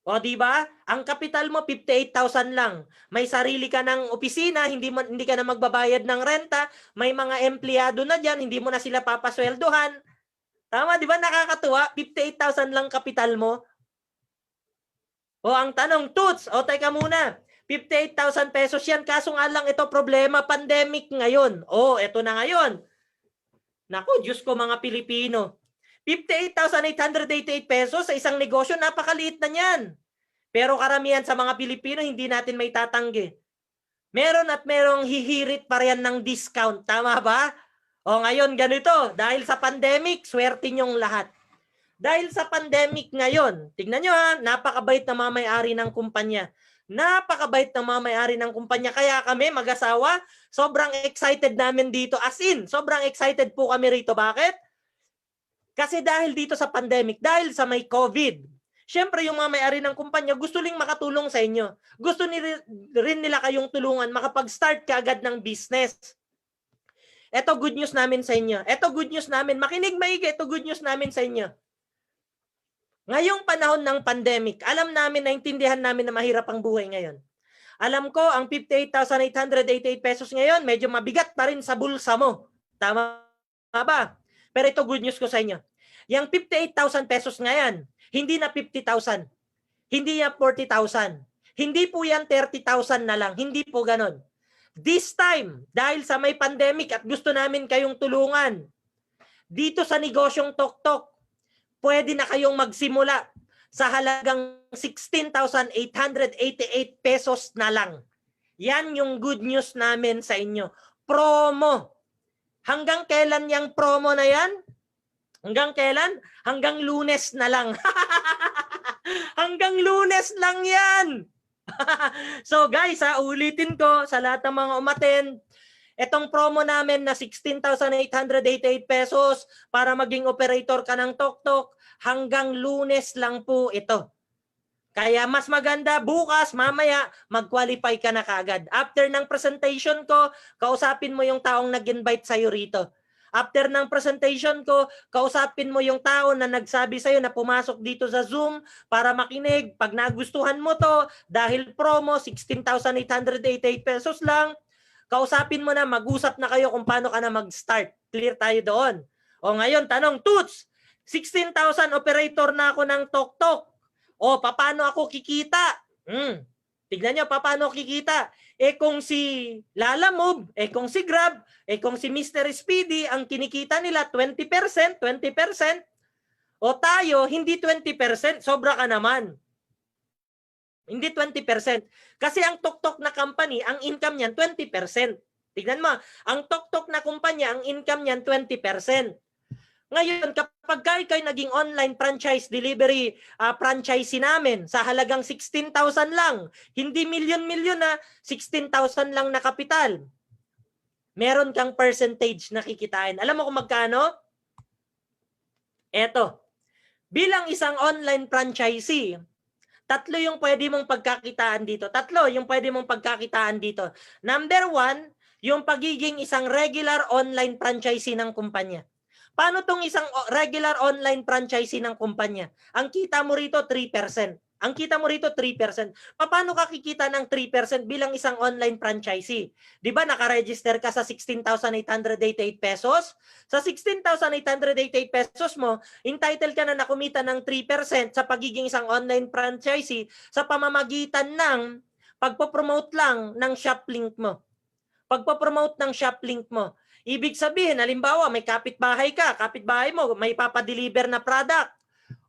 O di ba? Ang kapital mo 58,000 lang. May sarili ka ng opisina, hindi ka na magbabayad ng renta, may mga empleyado na diyan, hindi mo na sila papasweldohan. Tama, di ba? Nakakatuwa. 58,000 lang kapital mo. O ang tanong, Toots, o teka muna. 58,000 pesos yan. Kaso nga lang ito problema, pandemic ngayon. O, ito na ngayon. Naku, Diyos ko mga Pilipino. 58,888 pesos sa isang negosyo, napakaliit na niyan. Pero karamihan sa mga Pilipino, hindi natin may tatanggi. Meron at merong hihirit pa riyan ng discount. Tama ba? O ngayon ganito, dahil sa pandemic, swerte nyong lahat. Dahil sa pandemic ngayon, tignan nyo ha, napakabait na mamay-ari ng kumpanya. Napakabait na mamay-ari ng kumpanya. Kaya kami, mag-asawa, sobrang excited namin dito. As in, sobrang excited po kami rito. Bakit? Kasi dahil dito sa pandemic, dahil sa may COVID, syempre yung mga may-ari ng kumpanya gusto ring makatulong sa inyo. Gusto rin nila kayong tulungan makapag-start kaagad ng business. Ito good news namin sa inyo. Ito good news namin. Makinig maigi, ito good news namin sa inyo. Ngayong panahon ng pandemic, alam namin, naintindihan namin na mahirap ang buhay ngayon. Alam ko, ang 58,888 pesos ngayon, medyo mabigat pa rin sa bulsa mo. Tama ba? Pero ito good news ko sa inyo. Yang 58,000 pesos ngayon, hindi na 50,000. Hindi na 40,000. Hindi po yan 30,000 na lang. Hindi po ganon. This time, dahil sa may pandemic at gusto namin kayong tulungan, dito sa negosyong Tok-Tok, pwede na kayong magsimula sa halagang 16,888 pesos na lang. Yan yung good news namin sa inyo. Promo. Hanggang kailan yung promo na yan? Hanggang kailan? Hanggang Lunes na lang. Hanggang Lunes lang yan. So guys, ulitin ko sa lahat ng mga umattend, itong promo namin na 16,888 pesos para maging operator ka ng Tok-Tok, hanggang Lunes lang po ito. Kaya mas maganda bukas, mamaya, mag-qualify ka na kaagad. After ng presentation ko, kausapin mo yung taong nag-invite sa'yo rito. After ng presentation ko, kausapin mo yung tao na nagsabi sa'yo na pumasok dito sa Zoom para makinig. Pag nagustuhan mo to, dahil promo, 16,888 pesos lang, kausapin mo na, mag-usap na kayo kung paano ka na mag-start. Clear tayo doon. O ngayon, tanong, Toots, 16,000 operator na ako ng Tok-Tok. O, paano ako kikita? Tignan nyo, paano kikita? Kung si Lalamove, kung si Grab, kung si Mr. Speedy, ang kinikita nila 20%, 20%. O tayo, hindi 20%, sobra ka naman. Hindi 20%. Kasi ang Tok-Tok na company, ang income niyan 20%. Tignan mo, ang Tok-Tok na kumpanya, ang income niyan 20%. Ngayon, kapag kayo naging online franchise delivery franchisee namin sa halagang 16,000 lang, hindi milyon-milyon na 16,000 lang na kapital, meron kang percentage na kikitain. Alam mo kung magkano? Eto, bilang isang online franchisee, tatlo yung pwede mong pagkakitaan dito. Number 1, yung pagiging isang regular online franchisee ng kumpanya. Paano tong isang regular online franchisee ng kumpanya? Ang kita mo rito 3%. Paano ka kikita ng 3% bilang isang online franchisee? 'Di ba naka-register ka sa 16,888 pesos? Sa 16,888 pesos mo, entitled ka na kumita ng 3% sa pagiging isang online franchisee sa pamamagitan ng pagpo-promote lang ng shop link mo. Ibig sabihin, halimbawa, may kapitbahay mo, may papadeliver na product.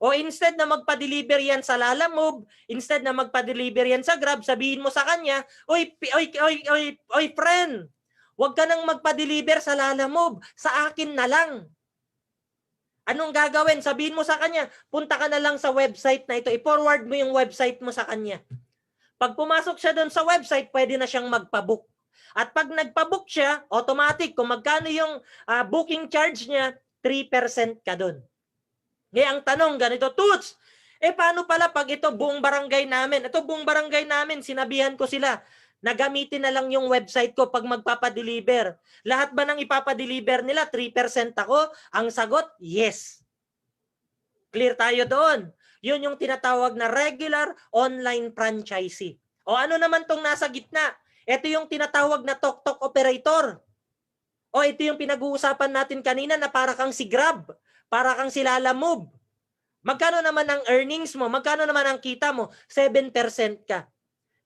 O instead na magpa-deliver yan sa Lalamove, instead na magpa-deliver yan sa Grab, sabihin mo sa kanya, Oy friend, huwag ka nang magpa-deliver sa Lalamove, sa akin na lang. Anong gagawin? Sabihin mo sa kanya, punta ka na lang sa website na ito, i-forward mo yung website mo sa kanya. Pag pumasok siya doon sa website, pwede na siyang magpa-book. At pag nagpa-book siya, automatic, kung magkano yung booking charge niya, 3% ka doon. Ngayon, ang tanong, ganito, Toots, paano pala pag ito buong barangay namin? Ito buong barangay namin, sinabihan ko sila, na gamitin na lang yung website ko pag magpapadeliver. Lahat ba nang ipapadeliver nila, 3% ako? Ang sagot, yes. Clear tayo doon. Yun yung tinatawag na regular online franchisee. O ano naman tong nasa gitna? Ito yung tinatawag na Tok-Tok operator. O ito yung pinag-uusapan natin kanina na para kang si Grab, para kang si Lalamove. Magkano naman ang earnings mo? Magkano naman ang kita mo? 7% ka.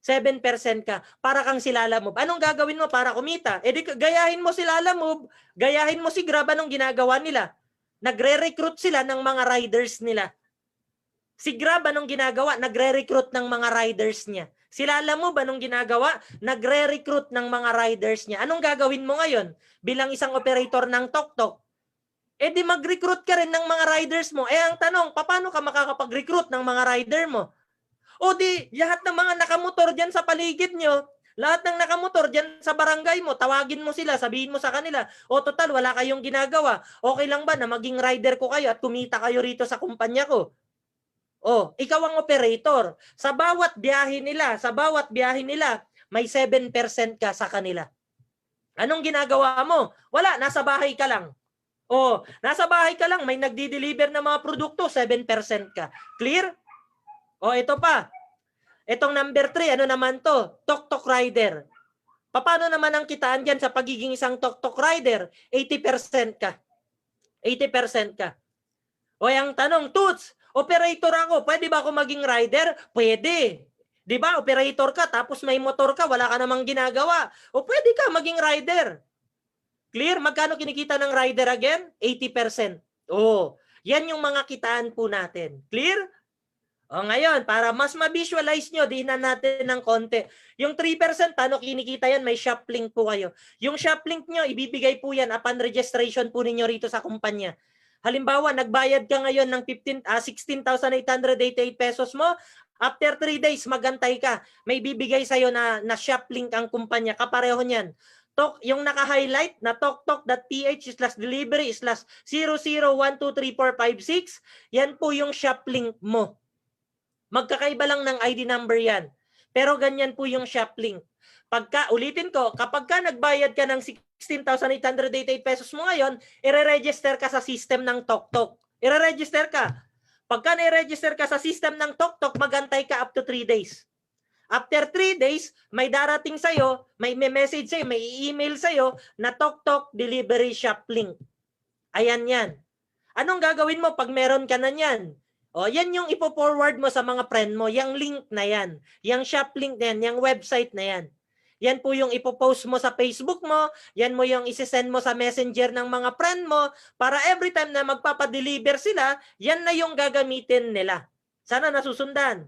7% ka. Para kang si Lalamove. Anong gagawin mo para kumita? Di gayahin mo si Lalamove, gayahin mo si Grab. Anong ginagawa nila? Nagre-recruit sila ng mga riders nila. Si Grab, anong ginagawa? Nagre-recruit ng mga riders niya. Si Lalamove, anong ginagawa? Nagre-recruit ng mga riders niya. Anong gagawin mo ngayon bilang isang operator ng Tok-Tok? Di mag-recruit ka rin ng mga riders mo. Ang tanong, paano ka makakapag-recruit ng mga rider mo? O di, lahat ng mga nakamotor dyan sa paligid nyo, Lahat ng nakamotor dyan sa barangay mo, tawagin mo sila, sabihin mo sa kanila, o total, wala kayong ginagawa. Okay lang ba na maging rider ko kayo at kumita kayo rito sa kumpanya ko? O, ikaw ang operator. Sa bawat biyahe nila, may 7% ka sa kanila. Anong ginagawa mo? Wala, nasa bahay ka lang. O, nasa bahay ka lang, may nagdi-deliver ng mga produkto, 7% ka. Clear? O, ito pa. Itong number 3, ano naman to? Tok-tok rider. Paano naman ang kitaan dyan sa pagiging isang tok-tok rider? 80% ka. 80% ka. O, ang tanong, Toots, operator ako, pwede ba ako maging rider? Pwede. Di ba? Operator ka, tapos may motor ka, wala ka namang ginagawa. O pwede ka maging rider. Clear? Magkano kinikita ng rider again? 80%. Oh, yan yung mga kitaan po natin. Clear? O ngayon, para mas ma-visualize nyo, dinan natin ng konti. Yung 3%, paano kinikita yan? May shop link po kayo. Yung shop link nyo, ibibigay po yan upon registration po ninyo rito sa kumpanya. Halimbawa, nagbayad ka ngayon ng 16,888 pesos mo. After 3 days, magantay ka. May bibigay sa'yo na shop link ang kumpanya. Kapareho niyan. Yung naka-highlight na toktok.ph/delivery/00123456, yan po yung shop link mo. Magkakaiba lang ng ID number yan. Pero ganyan po yung shop link. Ulitin ko, kapag ka nagbayad ka ng 16,888 pesos mo ngayon, i-register ka sa system ng TokTok. I-register ka. Pagka na-register ka sa system ng TokTok, magantay ka up to 3 days. After 3 days, may darating sa'yo, may message sa'yo, may email sa'yo na TokTok delivery shop link. Ayan yan. Anong gagawin mo pag meron ka na yan? O, yan yung ipo-forward mo sa mga friend mo, yung link na yan, yung shop link na yan, yung website na yan. Yan po yung ipopost mo sa Facebook mo, yan mo yung isisend mo sa messenger ng mga friend mo, para every time na magpapadeliver sila, yan na yung gagamitin nila. Sana nasusundan.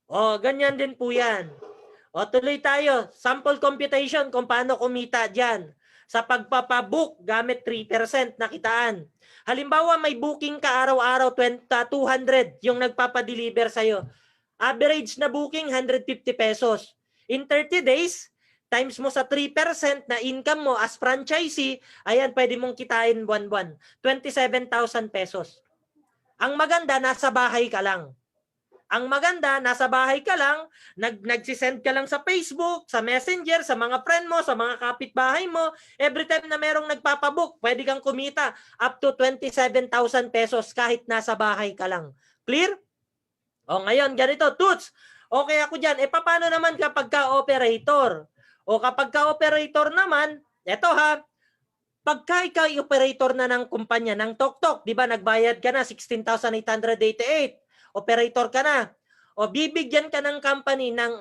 O, ganyan din po yan. O, tuloy tayo. Sample computation kung paano kumita dyan. Sa pagpapabook, gamit 3% na kitaan. Halimbawa, may booking ka araw-araw, 200 yung nagpapadeliver sa'yo. Average na booking, 150 pesos. In 30 days, times mo sa 3% na income mo as franchisee, ayan, pwede mong kitain buwan-buwan. 27,000 pesos. Ang maganda, nasa bahay ka lang. Ang maganda, nasa bahay ka lang, nagsisend ka lang sa Facebook, sa Messenger, sa mga friend mo, sa mga kapitbahay mo. Every time na merong nagpapabook, pwede kang kumita up to 27,000 pesos kahit nasa bahay ka lang. Clear? O ngayon, ganito, Toots. Okay ako dyan. Paano naman kapag ka-operator? O kapag ka-operator naman, eto ha, pagka ikaw operator na ng kumpanya, ng TokTok, di ba nagbayad ka na 16,888, operator ka na, o bibigyan ka ng company ng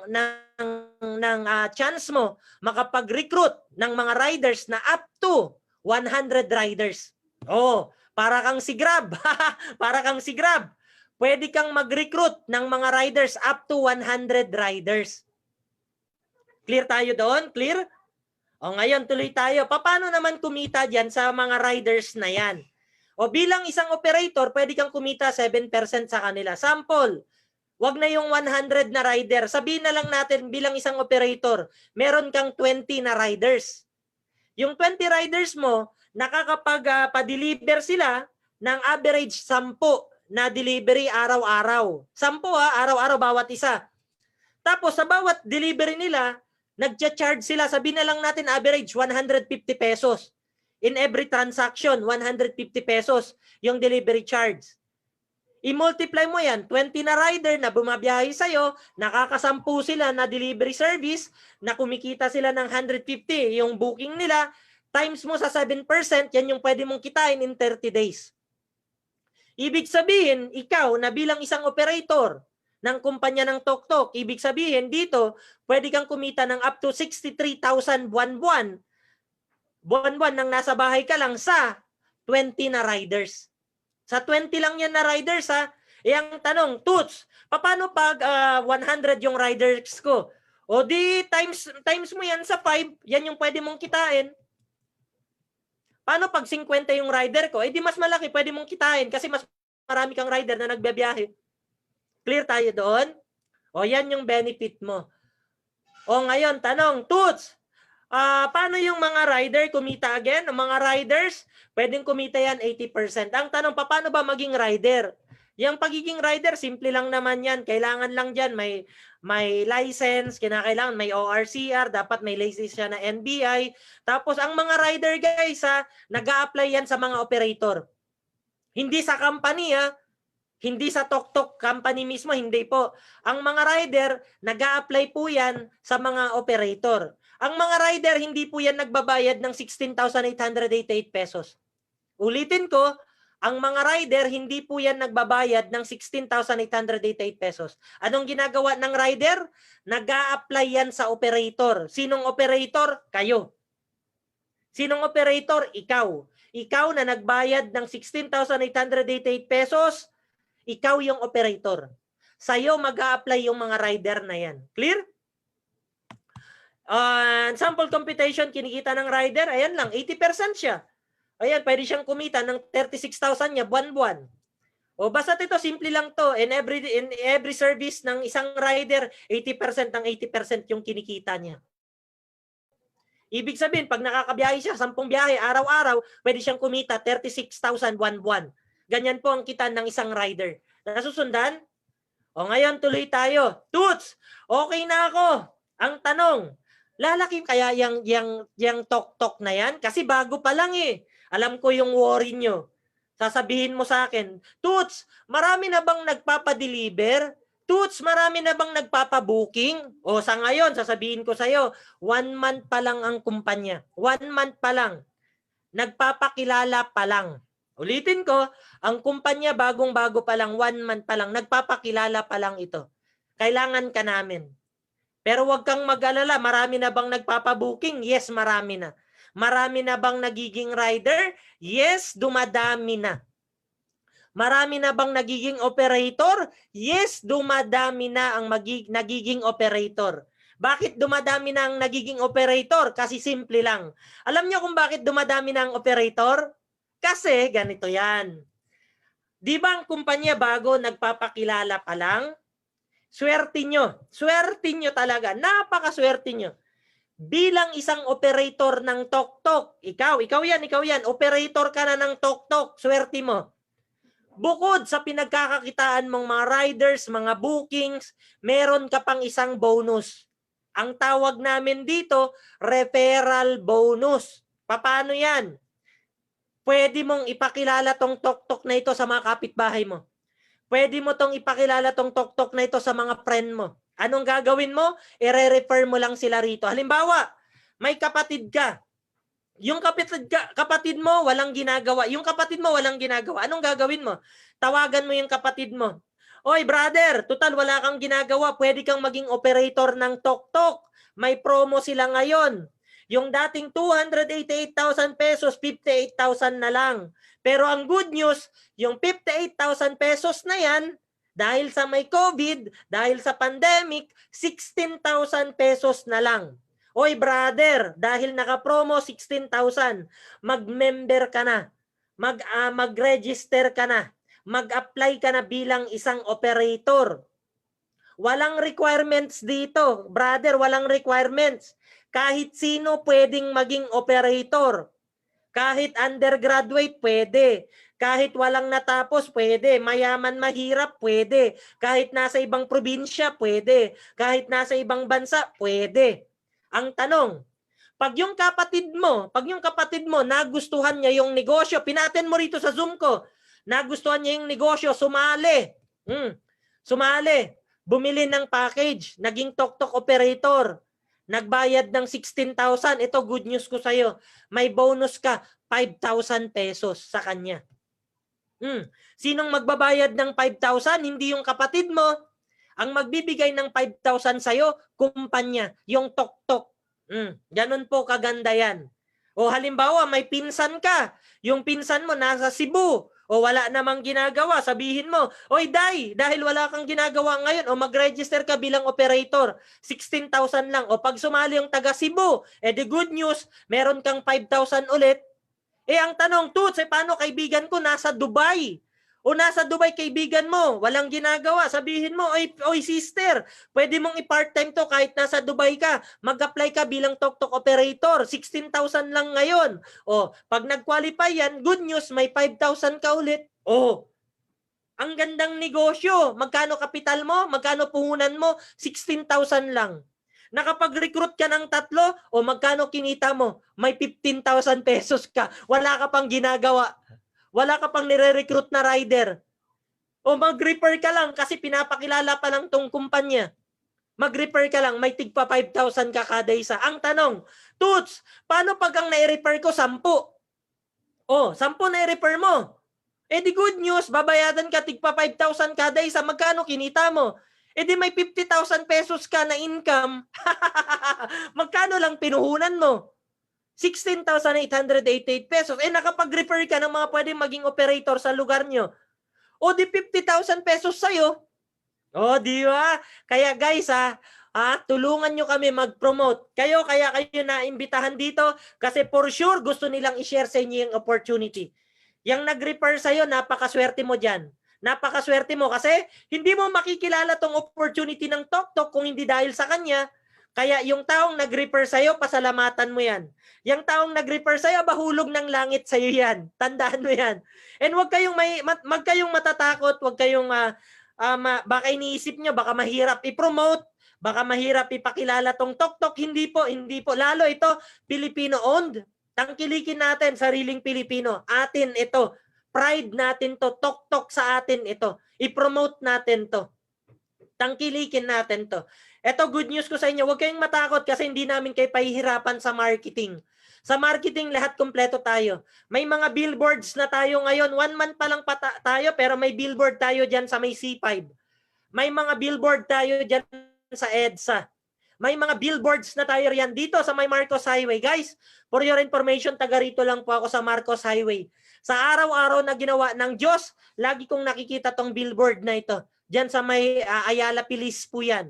chance mo makapag-recruit ng mga riders na up to 100 riders. Oh, para kang si Grab. Para kang si Grab. Pwede kang mag-recruit ng mga riders up to 100 riders. Clear tayo doon? Clear? O ngayon, tuloy tayo. Paano naman kumita dyan sa mga riders na yan? O bilang isang operator, pwede kang kumita 7% sa kanila. Sample, wag na yung 100 na rider. Sabihin na lang natin bilang isang operator, meron kang 20 na riders. Yung 20 riders mo, nakakapag-pa-deliver sila ng average 10 na delivery araw-araw. 10 araw-araw bawat isa. Tapos sa bawat delivery nila, nagcha-charge sila, sabihin na lang natin average 150 pesos. In every transaction, 150 pesos yung delivery charge. I-multiply mo yan, 20 na rider na bumabiyahe sa'yo, nakakasampu sila na delivery service, na kumikita sila ng 150 yung booking nila, times mo sa 7%, yan yung pwede mong kitain in 30 days. Ibig sabihin, ikaw na bilang isang operator ng kumpanya ng TokTok, ibig sabihin dito, pwede kang kumita ng up to 63,000 buwan-buwan. Buwan-buwan nang nasa bahay ka lang sa 20 na riders. Sa 20 lang yan na riders ha. Ang tanong, Toots, paano pag 100 yung riders ko? O di times mo yan sa 5, yan yung pwede mong kitain. Paano pag 50 yung rider ko? Eh di mas malaki, pwede mong kitain kasi mas marami kang rider na nagbibiyahe. Clear tayo doon? O yan yung benefit mo. O ngayon, tanong, Toots, paano yung mga rider kumita again? Ang mga riders, pwedeng kumita yan 80%. Ang tanong, paano ba maging rider? Yung pagiging rider, simple lang naman yan. Kailangan lang dyan, may license, kinakailangan may ORCR, dapat may license siya na NBI. Tapos ang mga rider guys, nag-a-apply yan sa mga operator. Hindi sa company, hindi sa Tok company mismo, hindi po. Ang mga rider, nag-a-apply po yan sa mga operator. Ang mga rider, hindi po yan nagbabayad ng 16,888 pesos. Ulitin ko, ang mga rider, hindi po yan nagbabayad ng 16,888 pesos. Anong ginagawa ng rider? Nag-a-apply yan sa operator. Sinong operator? Kayo. Sinong operator? Ikaw. Ikaw na nagbayad ng 16,888 pesos, ikaw yung operator. Sa'yo mag-a-apply yung mga rider na yan. Clear? Sample computation, kinikita ng rider, ayan lang, 80% siya. Ayan, pwede siyang kumita ng 36,000 niya buwan-buwan. O basta ito, simple lang to. In every service ng isang rider, 80% ng 80% yung kinikita niya. Ibig sabihin, pag nakakabiyahe siya, 10 biyahe, araw-araw, pwede siyang kumita 36,000 buwan-buwan. Ganyan po ang kita ng isang rider. Nasusundan? O ngayon, tuloy tayo. Toots, okay na ako. Ang tanong, lalaki kaya yung tok-tok na yan? Kasi bago pa lang eh. Alam ko yung worry nyo. Sasabihin mo sa akin, Toots, marami na bang nagpapadeliver? Toots, marami na bang nagpapabooking? O sa ngayon, sasabihin ko sa'yo, 1 month pa lang ang kumpanya. 1 month pa lang. Nagpapakilala pa lang. Ulitin ko, ang kumpanya bagong-bago pa lang, 1 month pa lang, nagpapakilala pa lang ito. Kailangan ka namin. Pero wag kang mag-alala, marami na bang nagpapabooking? Yes, marami na. Marami na bang nagiging rider? Yes, dumadami na. Marami na bang nagiging operator? Yes, dumadami na ang nagiging operator. Bakit dumadami na ang nagiging operator? Kasi simple lang. Alam niyo kung bakit dumadami na ang operator? Kasi ganito yan. Di ba ang kumpanya bago nagpapakilala pa lang? Swerte nyo talaga. Napakaswerte nyo. Bilang isang operator ng Tok, ikaw yan, operator ka na ng Tok, swerte mo. Bukod sa pinagkakakitaan mong mga riders, mga bookings, meron ka pang isang bonus. Ang tawag namin dito, referral bonus. Paano yan? Pwede mong ipakilala tong Tok na ito sa mga kapitbahay mo. Pwede mo tong ipakilala tong Tok na ito sa mga friend mo. Anong gagawin mo? I-refer mo lang sila rito. Halimbawa, may kapatid ka. Yung kapatid mo walang ginagawa. Yung kapatid mo walang ginagawa. Anong gagawin mo? Tawagan mo yung kapatid mo. Oy brother, total wala kang ginagawa. Pwede kang maging operator ng Tok. May promo sila ngayon. Yung dating 288,000 pesos, 58,000 na lang. Pero ang good news, yung 58,000 pesos na yan, dahil sa may COVID, dahil sa pandemic, 16,000 pesos na lang. Oy brother, dahil naka-promo 16,000, mag-member ka na, mag-register ka na, mag-apply ka na bilang isang operator. Walang requirements dito, brother, walang requirements. Kahit sino pwedeng maging operator. Kahit undergraduate, pwede. Kahit walang natapos, pwede. Mayaman, mahirap, pwede. Kahit nasa ibang probinsya, pwede. Kahit nasa ibang bansa, pwede. Ang tanong, pag yung kapatid mo nagustuhan niya yung negosyo, pinaten mo rito sa Zoom ko, nagustuhan niya yung negosyo, sumali. Sumali. Bumili ng package, naging Tok operator. Nagbayad ng 16,000. Ito, good news ko sa'yo. May bonus ka, 5,000 pesos sa kanya. Sinong magbabayad ng 5,000? Hindi yung kapatid mo. Ang magbibigay ng 5,000 sa'yo, kumpanya, yung Tok. Ganun po kaganda yan. O halimbawa, may pinsan ka. Yung pinsan mo nasa Cebu. O wala namang ginagawa, sabihin mo, oy Day, dahil wala kang ginagawa ngayon, o mag-register ka bilang operator, 16,000 lang. O pag sumali yung taga Cebu, the good news, meron kang 5,000 ulit. Ang tanong, Toots, paano kaibigan ko nasa Dubai? O nasa Dubai kaibigan mo, walang ginagawa, sabihin mo, oy sister, pwede mong i-part-time to kahit nasa Dubai ka. Mag-apply ka bilang tok-tok operator, 16,000 lang ngayon. O, pag nag-qualify yan, good news, may 5,000 ka ulit. O, ang gandang negosyo. Magkano kapital mo? Magkano puhunan mo? 16,000 lang. Nakapag-recruit ka ng 3, o magkano kinita mo? May 15,000 pesos ka. Wala ka pang ginagawa. Wala ka pang nire-recruit na rider. O mag-refer ka lang kasi pinapakilala pa lang tong kumpanya. Mag-refer ka lang, may tigpa 5,000 ka kada isa. Ang tanong, Toots, paano pag ang nai-refer ko 10? O, 10 nai-refer mo. Eh di good news, babayadan ka tigpa 5,000 kada isa. Magkano kinita mo? Eh di may 50,000 pesos ka na income. Magkano lang pinuhunan mo? 16,888 pesos. Eh nakapag-refer ka ng mga pwedeng maging operator sa lugar nyo. O di 50,000 pesos sa'yo. O di ba? Kaya guys tulungan nyo kami mag-promote. Kaya kayo naimbitahan dito kasi for sure gusto nilang i-share sa inyo yung opportunity. Yang nag-refer sa'yo, napakaswerte mo dyan. Napakaswerte mo kasi hindi mo makikilala tong opportunity ng Tok-Tok kung hindi dahil sa kanya. Kaya yung taong nag-refer sa'yo, pasalamatan mo yan. Yung taong nag-refer sa'yo, bahulog ng langit sa'yo yan. Tandaan mo yan. And huwag kayong, matatakot, huwag kayong, baka iniisip nyo, baka mahirap i-promote, baka mahirap ipakilala tong Tok-Tok. Hindi po. Lalo ito, Filipino-owned. Tangkilikin natin, sariling Pilipino. Atin ito. Pride natin to. Tok-Tok sa atin ito. I-promote natin to. Tangkilikin natin to. Ito, good news ko sa inyo, huwag kayong matakot kasi hindi namin kayo pahihirapan sa marketing. Sa marketing, lahat kompleto tayo. May mga billboards na tayo ngayon. 1 month pa lang tayo, pero may billboard tayo dyan sa may C5. May mga billboard tayo dyan sa EDSA. May mga billboards na tayo riyan dito sa may Marcos Highway. Guys, for your information, taga rito lang po ako sa Marcos Highway. Sa araw-araw na ginawa ng Diyos, lagi kong nakikita tong billboard na ito. Dyan sa may Ayala Pilis po yan.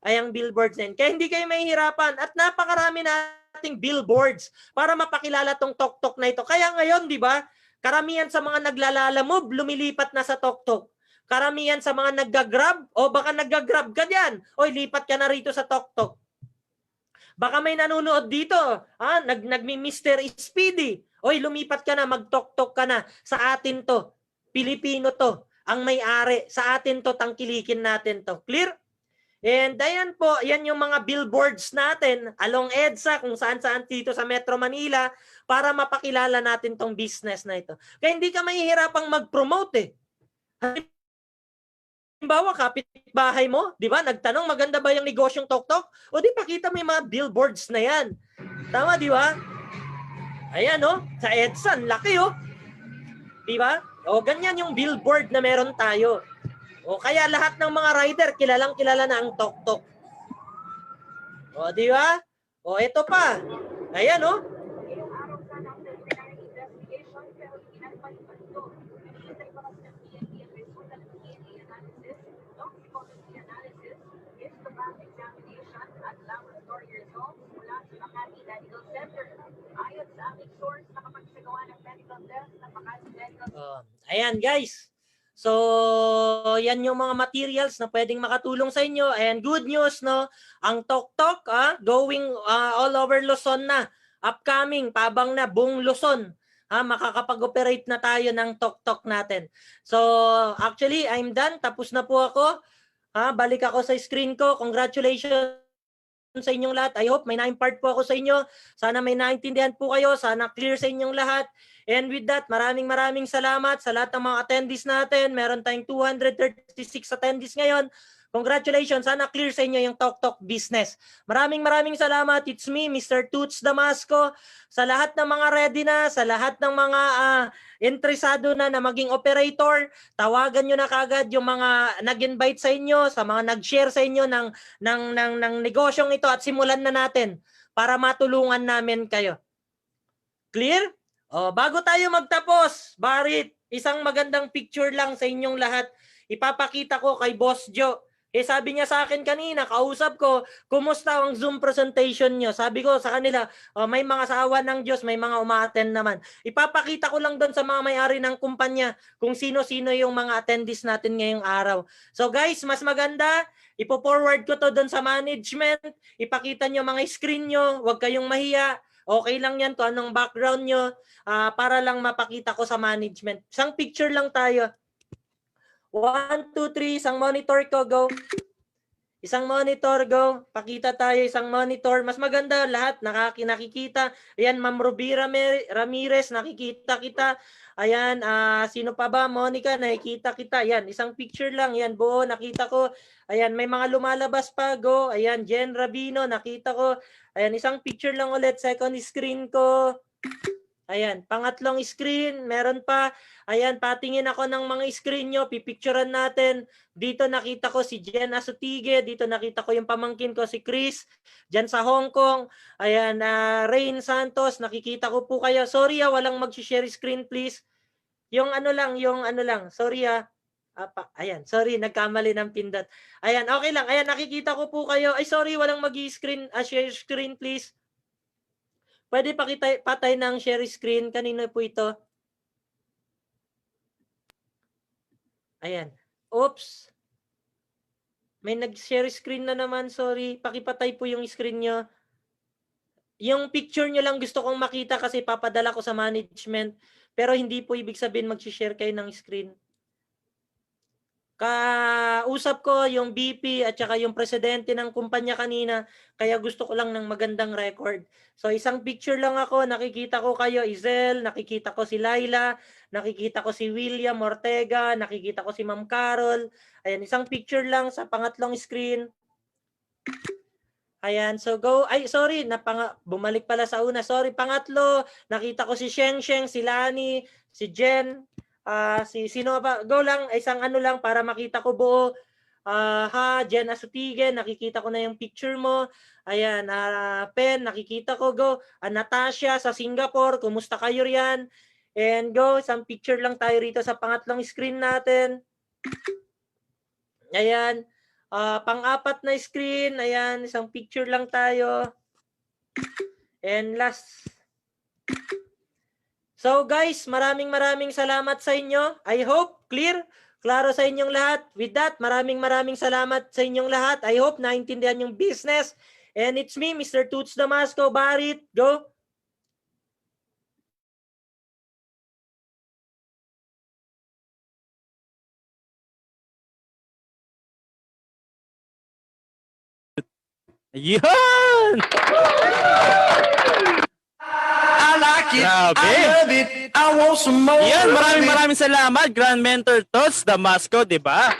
Ay ang billboards din. Kaya hindi kayo mahihirapan at napakarami nating billboards para mapakilala tong Tok-Tok na ito. Kaya ngayon, di ba, karamihan sa mga naglalalamove, lumilipat na sa Tok-Tok. Karamihan sa mga nagga-grab, o baka nagga-grab ka diyan. Oy, lipat ka na rito sa Tok-Tok. Baka may nanonood dito, nagmi-Mr. Speedy. Oy, lumipat ka na, mag-Tok-Tok ka na. Sa atin to, Pilipino to, ang may-ari. Sa atin to, tangkilikin natin to. Clear? And ayan po, yan yung mga billboards natin along EDSA, kung saan-saan dito sa Metro Manila para mapakilala natin tong business na ito. Kaya hindi ka mahihirapang mag-promote eh. Halimbawa, kapitbahay mo, di ba? Nagtanong, maganda ba yung negosyong Tok-Tok? O di pakita mo yung mga billboards na yan. Tama, di ba? Ayan, sa EDSA, laki, di ba? O, ganyan yung billboard na meron tayo. O kaya lahat ng mga rider kilalang-kilala na ang Tok-Tok. O di ba? O ito pa. Ayan Ayan guys. So, yan yung mga materials na pwedeng makatulong sa inyo. And good news, ang Tok-Tok going all over Luzon na. Upcoming, pabang na, buong Luzon. Makakapag-operate na tayo ng Tok-Tok natin. So, actually, I'm done. Tapos na po ako. Balik ako sa screen ko. Congratulations sa inyong lahat. I hope may na-impart po ako sa inyo. Sana may naintindihan po kayo. Sana clear sa inyong lahat. And with that, maraming salamat sa lahat ng mga attendees natin. Meron tayong 236 attendees ngayon. Congratulations. Sana clear sa inyo yung Tok-Tok business. Maraming salamat. It's me, Mr. Toots Damasco. Sa lahat ng mga ready na, sa lahat ng mga interesado na maging operator, tawagan nyo na kagad yung mga nag-invite sa inyo, sa mga nag-share sa inyo ng negosyong ito at simulan na natin para matulungan namin kayo. Clear? Bago tayo magtapos, Barit, isang magandang picture lang sa inyong lahat. Ipapakita ko kay Boss Joe. Eh sabi niya sa akin kanina, kausap ko, kumusta ang Zoom presentation niyo? Sabi ko sa kanila, may mga sa awa ng Diyos, may mga uma-attend naman. Ipapakita ko lang doon sa mga may-ari ng kumpanya kung sino-sino yung mga attendees natin ngayong araw. So guys, mas maganda, ipo-forward ko to doon sa management, ipakita niyo mga screen niyo, huwag kayong mahiya. Okay lang yan kung anong background nyo para lang mapakita ko sa management. Isang picture lang tayo. 1, 2, 3, isang monitor ko, go. Isang monitor, go. Pakita tayo, isang monitor. Mas maganda lahat, nakikita. Ayan, Ma'am Ruby Ramirez, nakikita kita. Ayan, sino pa ba? Monica, nakikita kita. Ayan, isang picture lang. Ayan, buo, nakita ko. Ayan, may mga lumalabas pa, go. Ayan, Jen Rabino, nakita ko. Ayan, isang picture lang ulit. Second screen ko. Ayan, pangatlong screen, meron pa. Ayan, patingin ako ng mga screen nyo, pipicturean natin. Dito nakita ko si Jen Asutige, dito nakita ko yung pamangkin ko si Chris, dyan sa Hong Kong. Ayan, Rain Santos, nakikita ko po kayo. Sorry walang mag-share screen please. Yung ano lang, sorry ayan, sorry, nagkamali ng pindot. Ayan, okay lang. Ayan, nakikita ko po kayo. Ay, sorry, walang mag-screen, share screen please. Pwede patay ng share screen. Kanino po ito? Ayan. Oops. May nag-share screen na naman. Sorry. Pakipatay po yung screen nyo. Yung picture nyo lang gusto kong makita kasi papadala ko sa management. Pero hindi po ibig sabihin mag-share kayo ng screen. Kausap ko yung VP at saka yung presidente ng kumpanya kanina, kaya gusto ko lang ng magandang record. So isang picture lang ako, nakikita ko kayo, Izel, nakikita ko si Laila, nakikita ko si William Ortega, nakikita ko si Ma'am Carol. Ayan, isang picture lang sa pangatlong screen. Ayan, so go. Ay, sorry, bumalik pala sa una. Sorry, pangatlo, nakita ko si Sheng, si Lani, si Jen, sino pa? Go lang, isang ano lang para makita ko buo. Jen Asutige, nakikita ko na yung picture mo. Ayan, Pen, nakikita ko, go. Natasha sa Singapore, kumusta kayo riyan? And go, isang picture lang tayo rito sa pangatlong screen natin. Ayan, pang-apat na screen, ayan, isang picture lang tayo. And last. So guys, maraming salamat sa inyo. I hope clear, klaro sa inyong lahat. With that, maraming salamat sa inyong lahat. I hope naintindihan yung business. And it's me, Mr. Toots Damasco, Barit. Go. Yan! Grabe. I want some more. Yan, maraming salamat, Grand Mentor Tots Damasco, di ba?